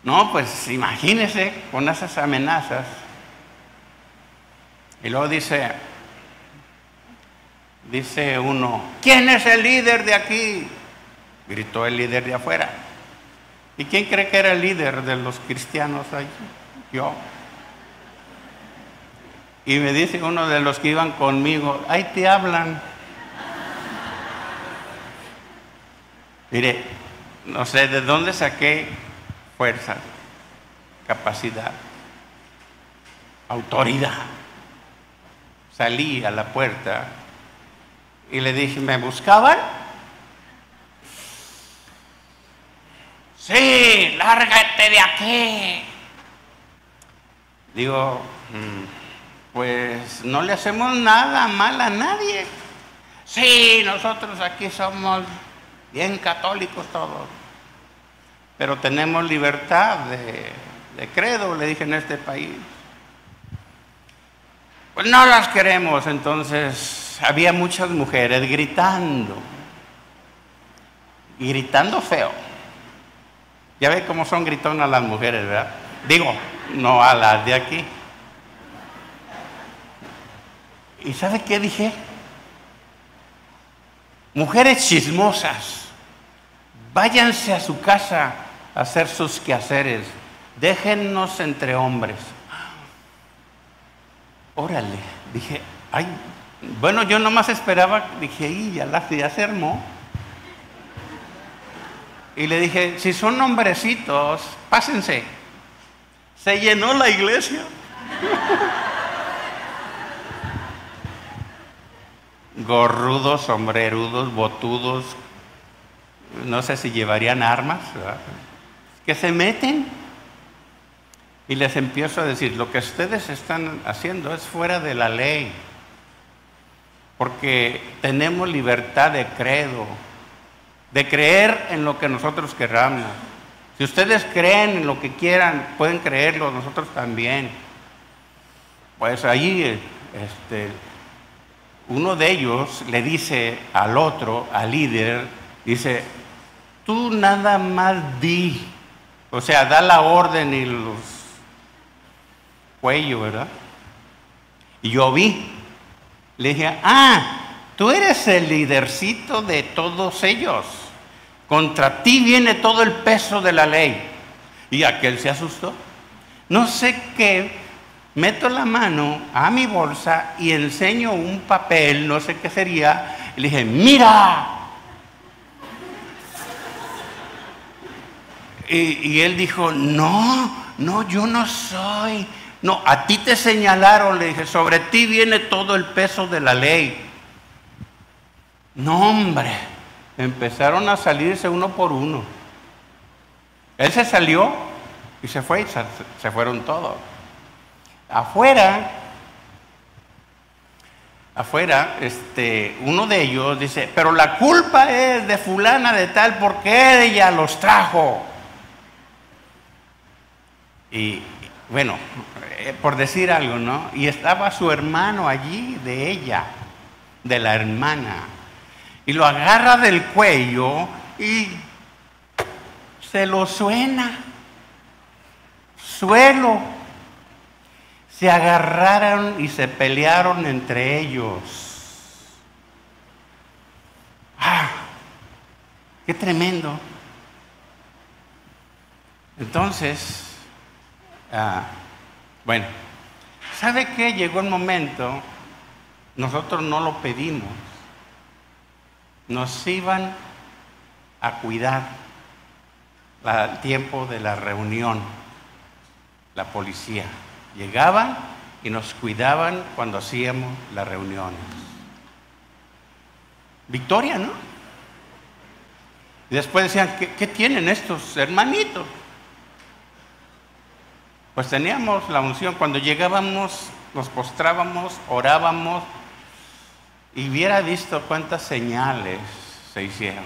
[SPEAKER 1] No, pues imagínense con esas amenazas. Y luego dice uno: ¿quién es el líder de aquí? Gritó el líder de afuera. ¿Y quién cree que era el líder de los cristianos allí? Yo. Y me dice uno de los que iban conmigo: ahí te hablan. Mire, no sé de dónde saqué fuerza, capacidad, autoridad. Salí a la puerta y le dije: ¿me buscaban? Sí, lárgate de aquí. Digo, pues no le hacemos nada mal a nadie. Sí, nosotros aquí somos bien católicos todos, pero tenemos libertad de credo, le dije, en este país. Pues no las queremos. Entonces había muchas mujeres gritando feo. Ya ve cómo son gritonas las mujeres, ¿verdad? Digo, no a las de aquí. ¿Y sabe qué dije? Mujeres chismosas, váyanse a su casa a hacer sus quehaceres, déjennos entre hombres. Órale, dije, ay, bueno, yo nomás esperaba, dije, y ya se armó. Y le dije: si son hombrecitos, pásense. Se llenó la iglesia. Gorrudos, sombrerudos, botudos, no sé si llevarían armas, ¿verdad? Que se meten. Y les empiezo a decir: lo que ustedes están haciendo es fuera de la ley, porque tenemos libertad de credo, de creer en lo que nosotros queramos. Si ustedes creen en lo que quieran, pueden creerlo, nosotros también. Pues ahí uno de ellos le dice al otro, al líder, dice: tú nada más di. O sea, da la orden y los cuello, ¿verdad? Y yo vi. Le dije: tú eres el lidercito de todos ellos. Contra ti viene todo el peso de la ley. Y aquel se asustó. No sé qué, meto la mano a mi bolsa y enseño un papel, no sé qué sería, y le dije: mira. Y él dijo: no, yo no soy. No, a ti te señalaron. Le dije: sobre ti viene todo el peso de la ley. No, hombre, empezaron a salirse uno por uno. Él se salió y se fue, y se fueron todos. Afuera, uno de ellos dice: pero la culpa es de fulana de tal, porque ella los trajo. Y bueno, por decir algo, ¿no? Y estaba su hermano allí, de ella, de la hermana. Y lo agarra del cuello y se lo suena. Suelo. Se agarraron y se pelearon entre ellos. ¡Qué tremendo! Entonces, bueno, ¿sabe qué? Llegó el momento, nosotros no lo pedimos. Nos iban a cuidar al tiempo de la reunión, la policía. Llegaban y nos cuidaban cuando hacíamos las reuniones. Victoria, ¿no? Y después decían, ¿qué tienen estos hermanitos? Pues teníamos la unción. Cuando llegábamos, nos postrábamos, orábamos, y hubiera visto cuántas señales se hicieron.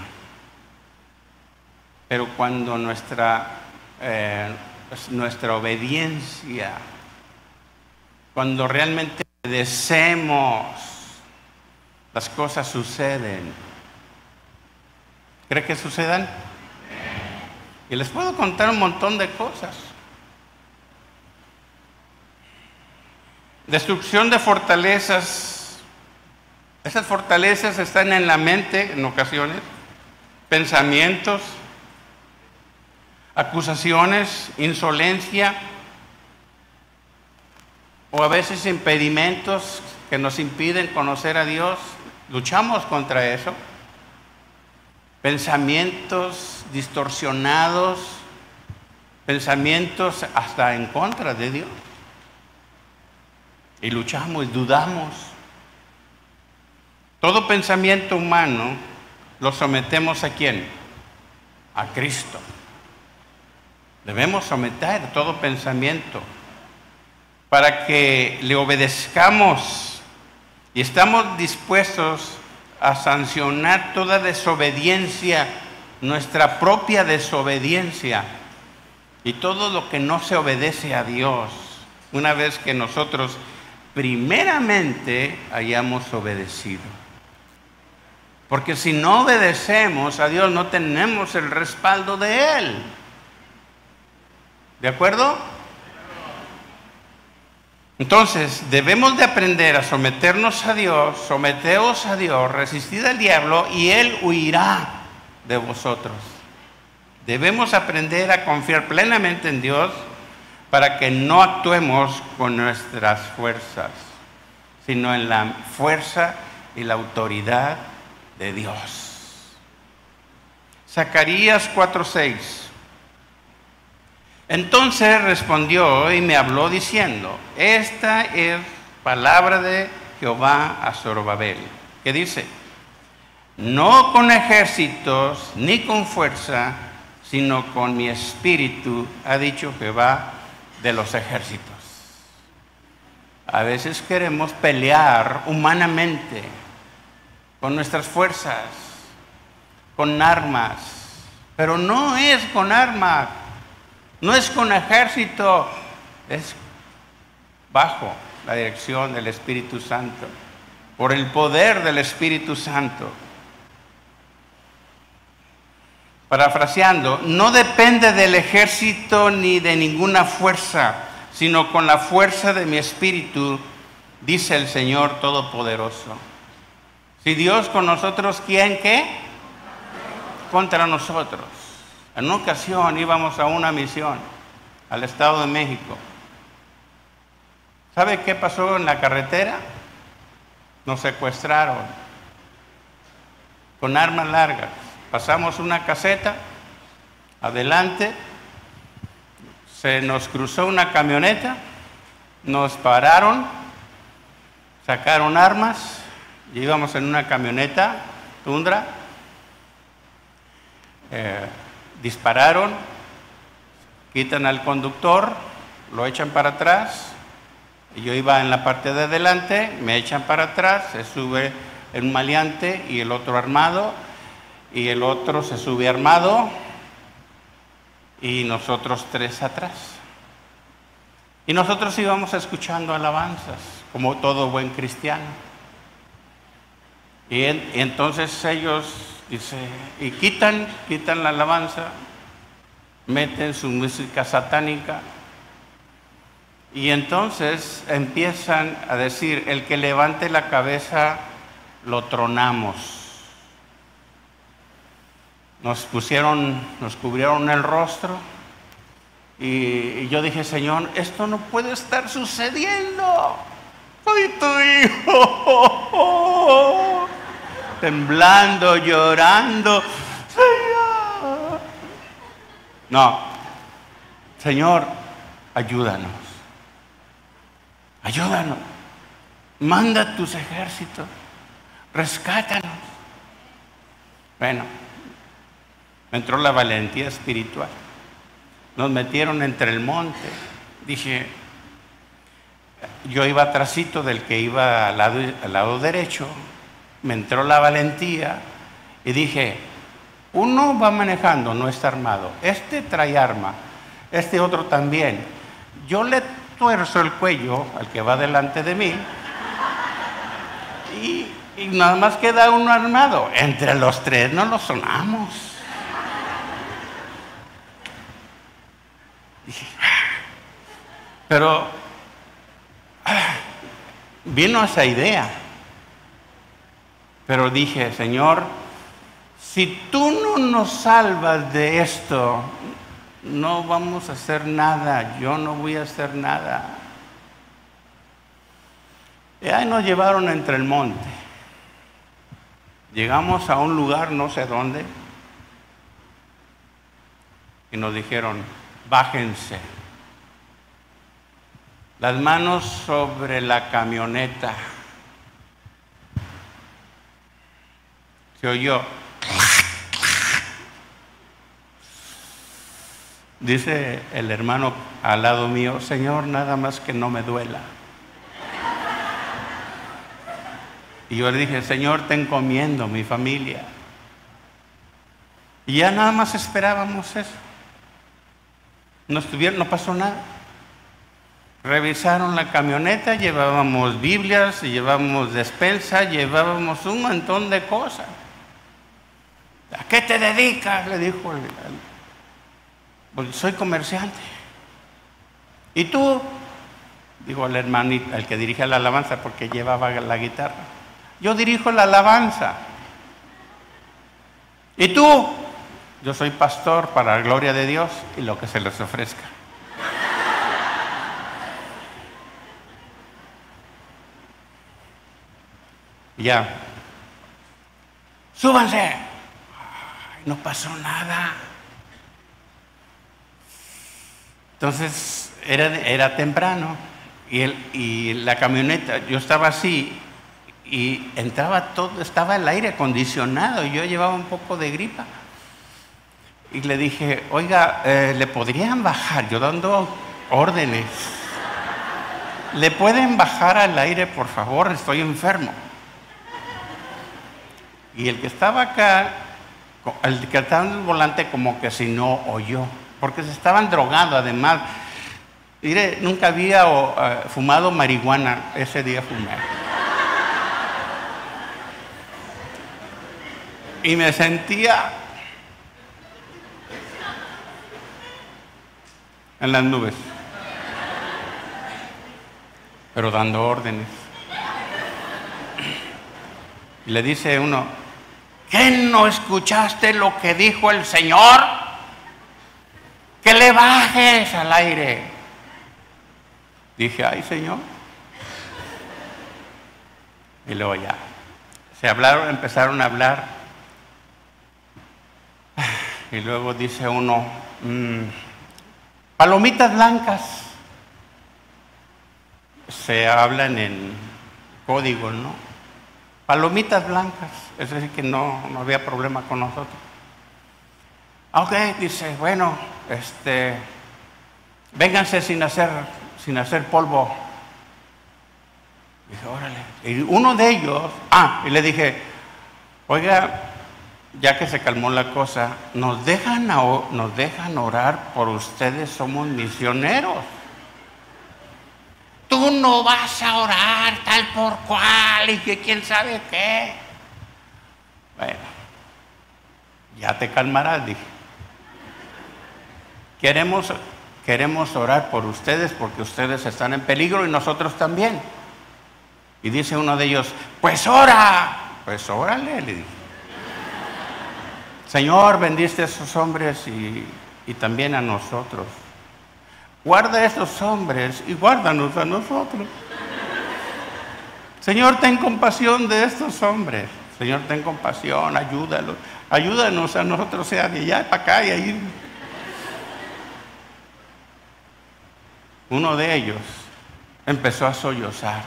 [SPEAKER 1] Pero cuando nuestra obediencia, cuando realmente obedecemos, las cosas suceden. ¿Cree que sucedan? Y les puedo contar un montón de cosas. Destrucción de fortalezas. Esas fortalezas están en la mente en ocasiones. Pensamientos, acusaciones, insolencia, o a veces impedimentos que nos impiden conocer a Dios. Luchamos contra eso. Pensamientos distorsionados, pensamientos hasta en contra de Dios. Y luchamos y dudamos. Todo pensamiento humano lo sometemos ¿a quién? A Cristo. Debemos someter todo pensamiento para que le obedezcamos, y estamos dispuestos a sancionar toda desobediencia, nuestra propia desobediencia y todo lo que no se obedece a Dios, una vez que nosotros primeramente hayamos obedecido. Porque si no obedecemos a Dios, no tenemos el respaldo de Él. ¿De acuerdo? Entonces, debemos de aprender a someternos a Dios, someteos a Dios, resistid al diablo y Él huirá de vosotros. Debemos aprender a confiar plenamente en Dios para que no actuemos con nuestras fuerzas, sino en la fuerza y la autoridad de Dios. Zacarías 4:6. Entonces respondió y me habló diciendo, esta es palabra de Jehová a Zorobabel, que dice, no con ejércitos ni con fuerza, sino con mi espíritu, ha dicho Jehová de los ejércitos. A veces queremos pelear humanamente, con nuestras fuerzas, con armas, pero no es con armas. No es con ejército, es bajo la dirección del Espíritu Santo, por el poder del Espíritu Santo. Parafraseando, no depende del ejército ni de ninguna fuerza, sino con la fuerza de mi Espíritu, dice el Señor Todopoderoso. Si Dios con nosotros, ¿quién qué? Contra nosotros. En una ocasión íbamos a una misión al Estado de México. ¿Sabe qué pasó en la carretera? Nos secuestraron con armas largas. Pasamos una caseta, adelante, se nos cruzó una camioneta, nos pararon, sacaron armas, y íbamos en una camioneta, Tundra, dispararon, quitan al conductor, lo echan para atrás, y yo iba en la parte de adelante, me echan para atrás, se sube el maleante y el otro armado, y el otro se sube armado, y nosotros tres atrás. Y nosotros íbamos escuchando alabanzas, como todo buen cristiano. Y entonces ellos, dice, y quitan la alabanza, meten su música satánica, y entonces empiezan a decir, el que levante la cabeza, lo tronamos. Nos cubrieron el rostro, y yo dije, Señor, esto no puede estar sucediendo. Soy tu hijo. Temblando, llorando. Señor. No. Señor, ayúdanos. Ayúdanos. Manda tus ejércitos. Rescátanos. Bueno, Me entró la valentía espiritual. Nos metieron entre el monte. Dije, yo iba atrasito del que iba al lado derecho. Me entró la valentía y dije, uno va manejando, no está armado. Este trae arma, este otro también. Yo le tuerzo el cuello al que va delante de mí y nada más queda uno armado. Entre los tres no lo sonamos. Dije, pero vino esa idea. Pero dije, Señor, si tú no nos salvas de esto, no vamos a hacer nada, yo no voy a hacer nada. Y ahí nos llevaron entre el monte. Llegamos a un lugar, no sé dónde, y nos dijeron, bájense. Las manos sobre la camioneta. Se oyó. Dice el hermano al lado mío, Señor, nada más que no me duela. Y yo le dije, Señor, te encomiendo mi familia. Y ya nada más esperábamos eso. No pasó nada. Revisaron la camioneta, llevábamos Biblias, llevábamos despensa, llevábamos un montón de cosas. ¿A qué te dedicas?, le dijo pues soy comerciante. ¿Y tú? Dijo el hermanito, el que dirige la alabanza, porque llevaba la guitarra. Yo dirijo la alabanza. ¿Y tú? Yo soy pastor para la gloria de Dios y lo que se les ofrezca. Ya. Súbanse. Ay, no pasó nada. Entonces era temprano y la camioneta, yo estaba así y entraba todo, estaba el aire acondicionado y yo llevaba un poco de gripa. Y le dije, oiga, ¿le podrían bajar? Yo dando órdenes. ¿Le pueden bajar al aire, por favor? Estoy enfermo. Y el que estaba acá, el que estaba en el volante, como que si no oyó, porque se estaban drogando además. Mire, nunca había fumado marihuana, ese día fumé. Y me sentía en las nubes, pero dando órdenes. Y le dice uno, ¿qué no escuchaste lo que dijo el Señor? Que le bajes al aire. Dije, ay, Señor. Y luego ya empezaron a hablar. Y luego dice uno, palomitas blancas. Se hablan en código, ¿no? Palomitas blancas. Es decir, que no había problema con nosotros. Ok, dice, bueno, vénganse sin hacer polvo. Dije, órale. Y uno de ellos, y le dije, oiga, ya que se calmó la cosa, nos dejan orar por ustedes, somos misioneros. Tú no vas a orar tal por cual y que quién sabe qué. Bueno, ya te calmarás, dije. Queremos orar por ustedes porque ustedes están en peligro y nosotros también. Y dice uno de ellos, pues ora. Pues órale, le dije. Señor, bendice a esos hombres y también a nosotros. Guarda a estos hombres y guárdanos a nosotros. Señor, ten compasión de estos hombres. Señor, ten compasión, ayúdalos. Ayúdanos a nosotros, sea de allá para acá y ahí. Uno de ellos empezó a sollozar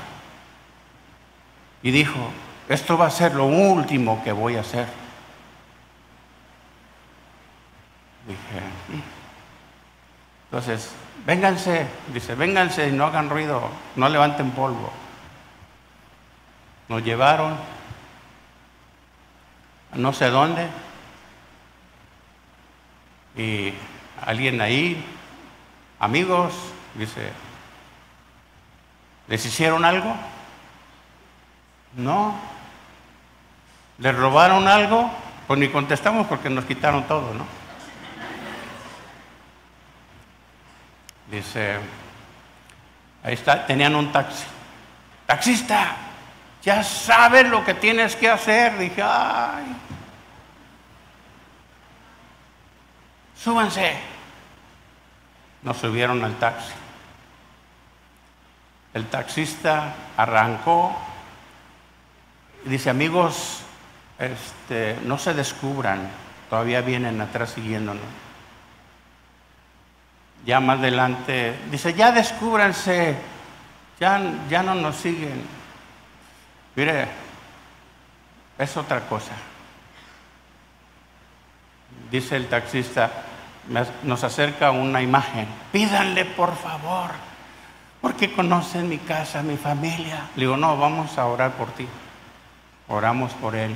[SPEAKER 1] y dijo, esto va a ser lo último que voy a hacer. Dije, entonces, vénganse, dice, vénganse y no hagan ruido, no levanten polvo. Nos llevaron a no sé dónde y alguien ahí, amigos, dice, ¿les hicieron algo? No. ¿Les robaron algo? Pues ni contestamos porque nos quitaron todo, ¿no? Dice, ahí está, tenían un taxi. ¡Taxista! Ya sabes lo que tienes que hacer. Dije, ay. Súbanse. Nos subieron al taxi. El taxista arrancó y dice, amigos, no se descubran, todavía vienen atrás siguiéndonos. Ya más adelante, dice, ya descúbranse, ya no nos siguen. Mire, es otra cosa. Dice el taxista, nos acerca una imagen, pídanle por favor, porque conocen mi casa, mi familia. Le digo, no, vamos a orar por ti. Oramos por él.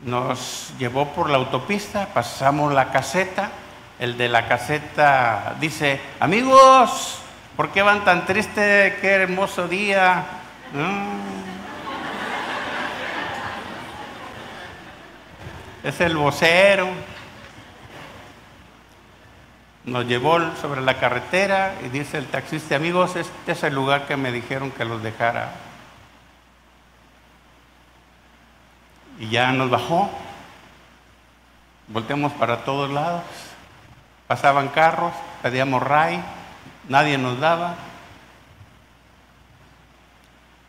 [SPEAKER 1] Nos llevó por la autopista, pasamos la caseta. El de la caseta dice, amigos, ¿por qué van tan tristes? Qué hermoso día. Es el vocero. Nos llevó sobre la carretera y dice el taxista, amigos, este es el lugar que me dijeron que los dejara. Y ya nos bajó, volteamos para todos lados, pasaban carros, pedíamos ray, nadie nos daba.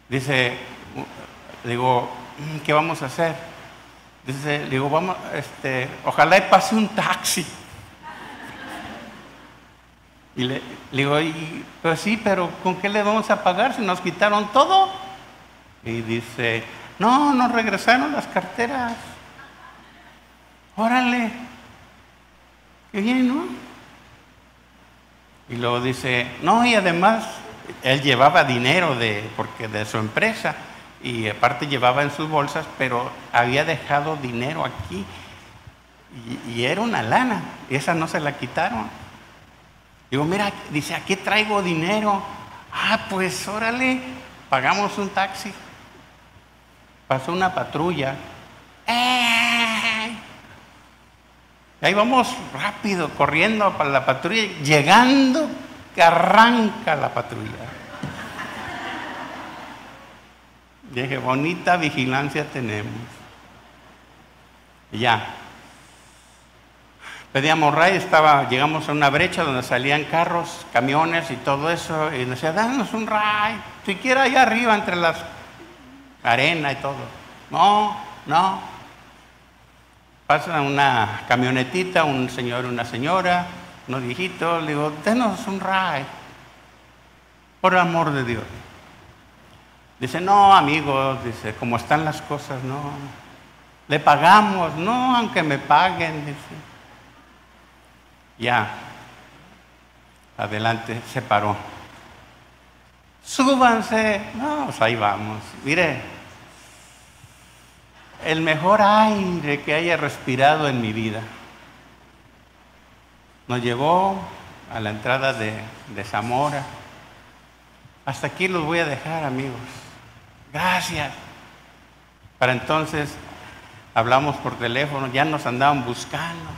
[SPEAKER 1] Dice, digo, ¿qué vamos a hacer? Dice, digo, vamos, ojalá y pase un taxi. Y le digo, pues sí, pero ¿con qué le vamos a pagar si nos quitaron todo? Y dice, no, nos regresaron las carteras. Órale, qué bien, ¿no? Y luego dice, no, y además él llevaba dinero porque de su empresa y aparte llevaba en sus bolsas, pero había dejado dinero aquí y era una lana y esa no se la quitaron. Digo, mira, dice, aquí traigo dinero. Ah, pues órale, pagamos un taxi. Pasó una patrulla. ¡Eh! Y ahí vamos rápido, corriendo para la patrulla, llegando, que arranca la patrulla. Dije, bonita vigilancia tenemos. Y ya. Pedíamos ray, llegamos a una brecha donde salían carros, camiones y todo eso, y nos decía, danos un ray, siquiera allá arriba entre las arena y todo. No. Pasa una camionetita, un señor y una señora, unos viejitos, le digo, denos un ray, por el amor de Dios. Dice, no, amigos, dice, como están las cosas, no. Le pagamos, no, aunque me paguen, dice. Ya, adelante, se paró. Súbanse. No, pues ahí vamos. Mire, el mejor aire que haya respirado en mi vida. Nos llevó a la entrada de Zamora. Hasta aquí los voy a dejar, amigos. Gracias. Para entonces hablamos por teléfono, ya nos andaban buscando.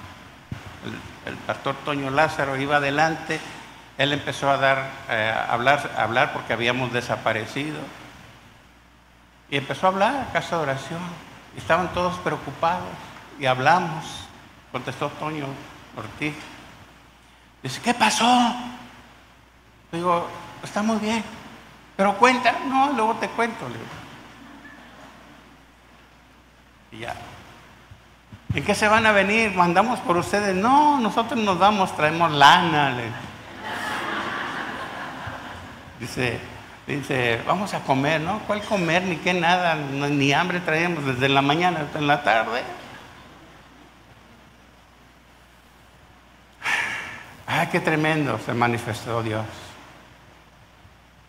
[SPEAKER 1] El pastor Toño Lázaro iba adelante, él empezó a hablar porque habíamos desaparecido. Y empezó a hablar, casa de oración. Y estaban todos preocupados. Y hablamos. Contestó Toño Ortiz. Dice, ¿qué pasó? Digo, está muy bien. Pero cuenta. No, luego te cuento. Le digo. Y ya. ¿En qué se van a venir? ¿Mandamos por ustedes? No, nosotros nos vamos, traemos lana. Dice, vamos a comer, ¿no? ¿Cuál comer? Ni qué nada, ni hambre traemos desde la mañana hasta en la tarde. ¡Ay, qué tremendo! Se manifestó Dios.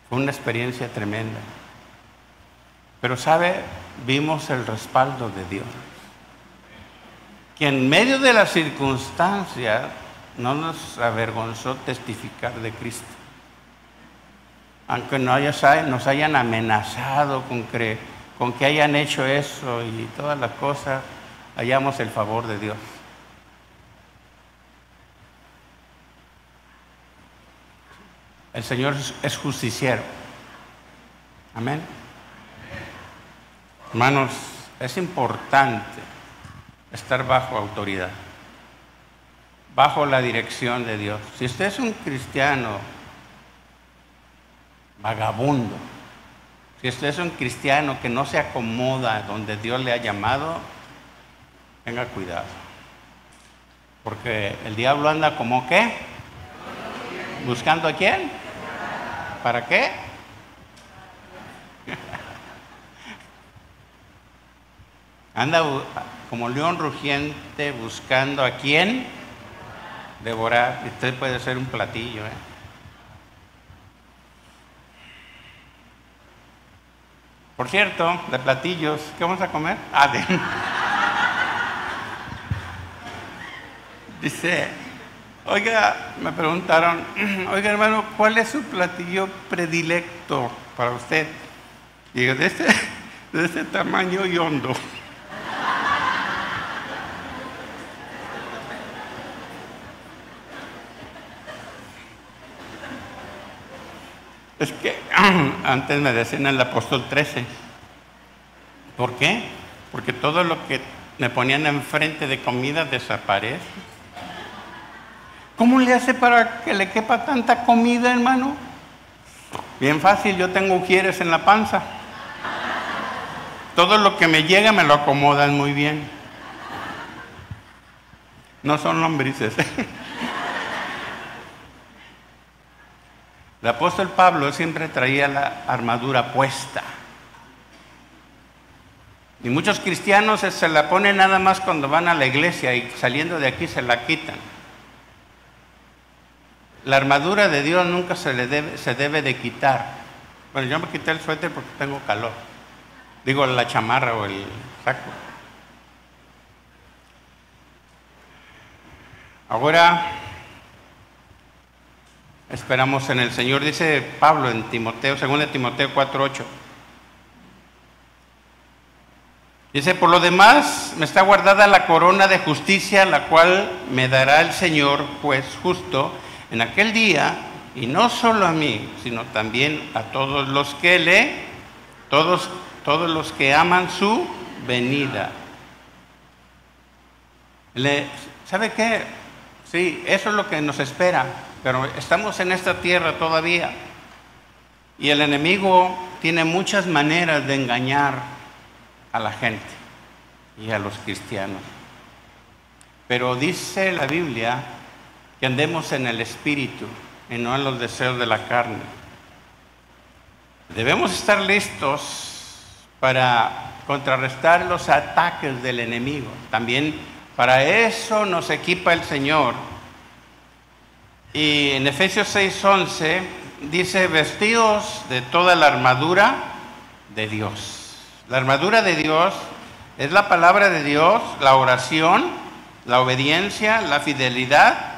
[SPEAKER 1] Fue una experiencia tremenda. Pero, ¿sabe? Vimos el respaldo de Dios. Que en medio de las circunstancias no nos avergonzó testificar de Cristo. Aunque nos hayan amenazado con que hayan hecho eso y todas las cosas, hallamos el favor de Dios. El Señor es justiciero. Amén. Hermanos, es importante estar bajo autoridad, bajo la dirección de Dios. Si usted es un cristiano vagabundo, si usted es un cristiano que no se acomoda donde Dios le ha llamado, tenga cuidado. Porque el diablo anda como ¿qué? ¿Buscando a quién? ¿Para qué? Anda como león rugiente buscando a quién devorar. Y usted puede ser un platillo, Por cierto, de platillos, ¿qué vamos a comer? Dice, oiga, me preguntaron, oiga hermano, ¿cuál es su platillo predilecto para usted? Digo, de este tamaño y hondo. Es que antes me decían el apóstol 13. ¿Por qué? Porque todo lo que me ponían enfrente de comida desaparece. ¿Cómo le hace para que le quepa tanta comida, hermano? Bien fácil, yo tengo ujieres en la panza. Todo lo que me llega me lo acomodan muy bien. No son lombrices. El apóstol Pablo siempre traía la armadura puesta. Y muchos cristianos se la ponen nada más cuando van a la iglesia y saliendo de aquí se la quitan. La armadura de Dios nunca se debe de quitar. Bueno, yo me quité el suéter porque tengo calor. Digo, la chamarra o el saco. Ahora esperamos en el Señor, dice Pablo en Timoteo, 2 Timoteo 4:8. Dice, por lo demás, me está guardada la corona de justicia, la cual me dará el Señor, juez justo, en aquel día, y no solo a mí, sino también a todos los que todos los que aman su venida. ¿Sabe qué? Sí, eso es lo que nos espera, pero estamos en esta tierra todavía. Y el enemigo tiene muchas maneras de engañar a la gente y a los cristianos. Pero dice la Biblia que andemos en el Espíritu y no en los deseos de la carne. Debemos estar listos para contrarrestar los ataques del enemigo. También para eso nos equipa el Señor. Y en Efesios 6:11 dice, vestidos de toda la armadura de Dios. La armadura de Dios es la palabra de Dios, la oración, la obediencia, la fidelidad,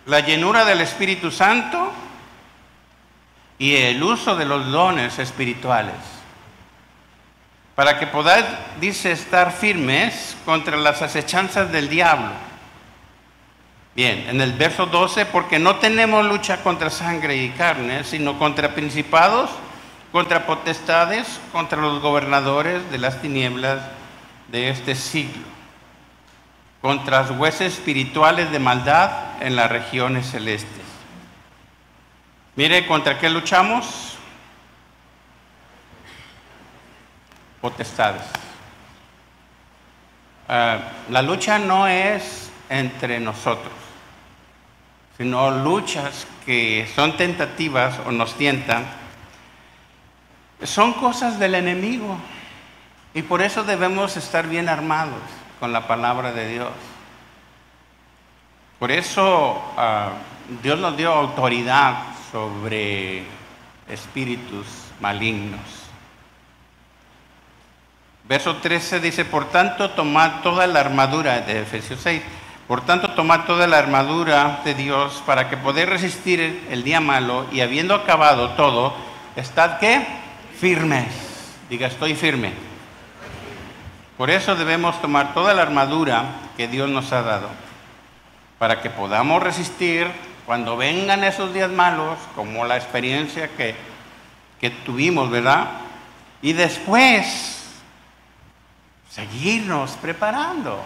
[SPEAKER 1] la llenura del Espíritu Santo y el uso de los dones espirituales. Para que podáis, dice, estar firmes contra las acechanzas del diablo. Bien, en el verso 12, porque no tenemos lucha contra sangre y carne, sino contra principados, contra potestades, contra los gobernadores de las tinieblas de este siglo, contra los huestes espirituales de maldad en las regiones celestes. Mire, ¿contra qué luchamos? Potestades. La lucha no es entre nosotros, sino luchas que son tentativas o nos tientan, son cosas del enemigo. Y por eso debemos estar bien armados con la palabra de Dios. Por eso Dios nos dio autoridad sobre espíritus malignos. Verso 13 dice, por tanto, tomad toda la armadura, de Efesios 6, por tanto, tomad toda la armadura de Dios para que podáis resistir el día malo y habiendo acabado todo, estad, ¿qué? Firmes. Diga, estoy firme. Por eso debemos tomar toda la armadura que Dios nos ha dado, para que podamos resistir cuando vengan esos días malos, como la experiencia que tuvimos, ¿verdad? Y después seguirnos preparando.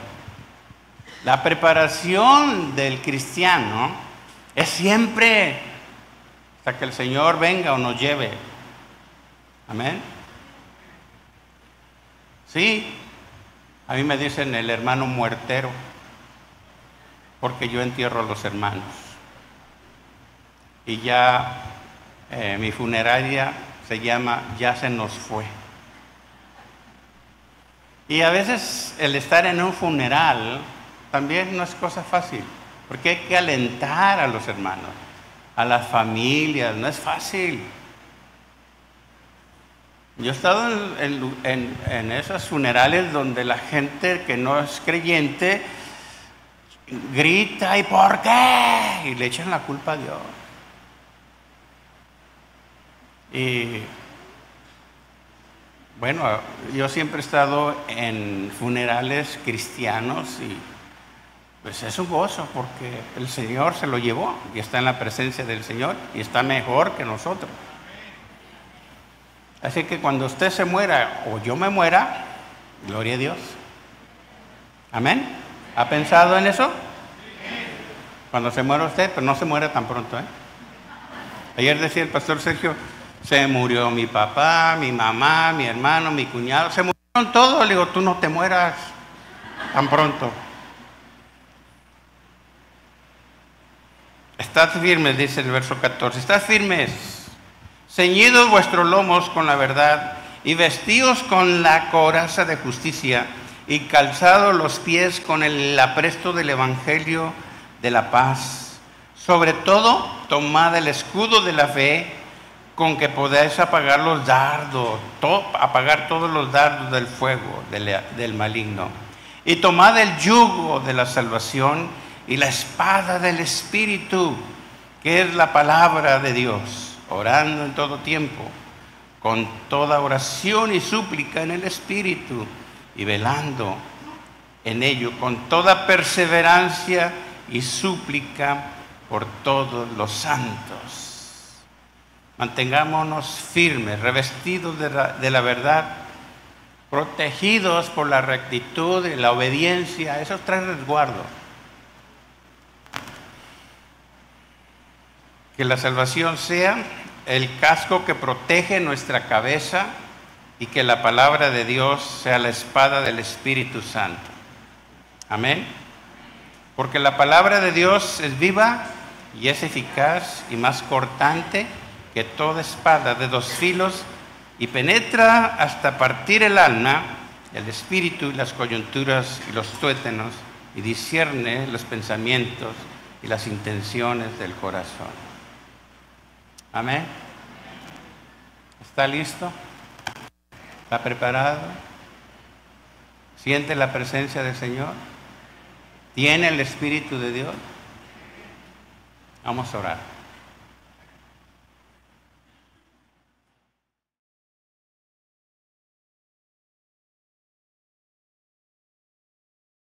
[SPEAKER 1] La preparación del cristiano es siempre hasta que el Señor venga o nos lleve. Amén. Sí, a mí me dicen el hermano muertero, porque yo entierro a los hermanos. Y ya mi funeraria se llama Ya se nos fue. Y a veces el estar en un funeral también no es cosa fácil, porque hay que alentar a los hermanos, a las familias, no es fácil. Yo he estado en esos funerales donde la gente que no es creyente grita, ¿y por qué? Y le echan la culpa a Dios. Y bueno, yo siempre he estado en funerales cristianos y pues es un gozo porque el Señor se lo llevó y está en la presencia del Señor y está mejor que nosotros. Así que cuando usted se muera o yo me muera, gloria a Dios. Amén. ¿Ha pensado en eso? Cuando se muera usted, pero no se muera tan pronto, ¿eh? Ayer decía el pastor Sergio, se murió mi papá, mi mamá, mi hermano, mi cuñado, se murieron todos. Le digo, tú no te mueras tan pronto. Estad firmes, dice el verso 14, estad firmes, ceñidos vuestros lomos con la verdad y vestidos con la coraza de justicia y calzados los pies con el apresto del evangelio de la paz. Sobre todo, tomad el escudo de la fe con que podáis apagar los dardos, apagar todos los dardos del fuego del maligno. Y tomad el yugo de la salvación y la espada del Espíritu, que es la palabra de Dios, orando en todo tiempo, con toda oración y súplica en el Espíritu, y velando en ello con toda perseverancia y súplica por todos los santos. Mantengámonos firmes, revestidos de la verdad, protegidos por la rectitud y la obediencia, esos tres resguardos. Que la salvación sea el casco que protege nuestra cabeza y que la palabra de Dios sea la espada del Espíritu Santo. Amén. Porque la palabra de Dios es viva y es eficaz y más cortante que toda espada de dos filos y penetra hasta partir el alma, el espíritu y las coyunturas y los tuétanos y discierne los pensamientos y las intenciones del corazón. Amén. ¿Está listo? ¿Está preparado? ¿Siente la presencia del Señor? ¿Tiene el Espíritu de Dios? Vamos a orar.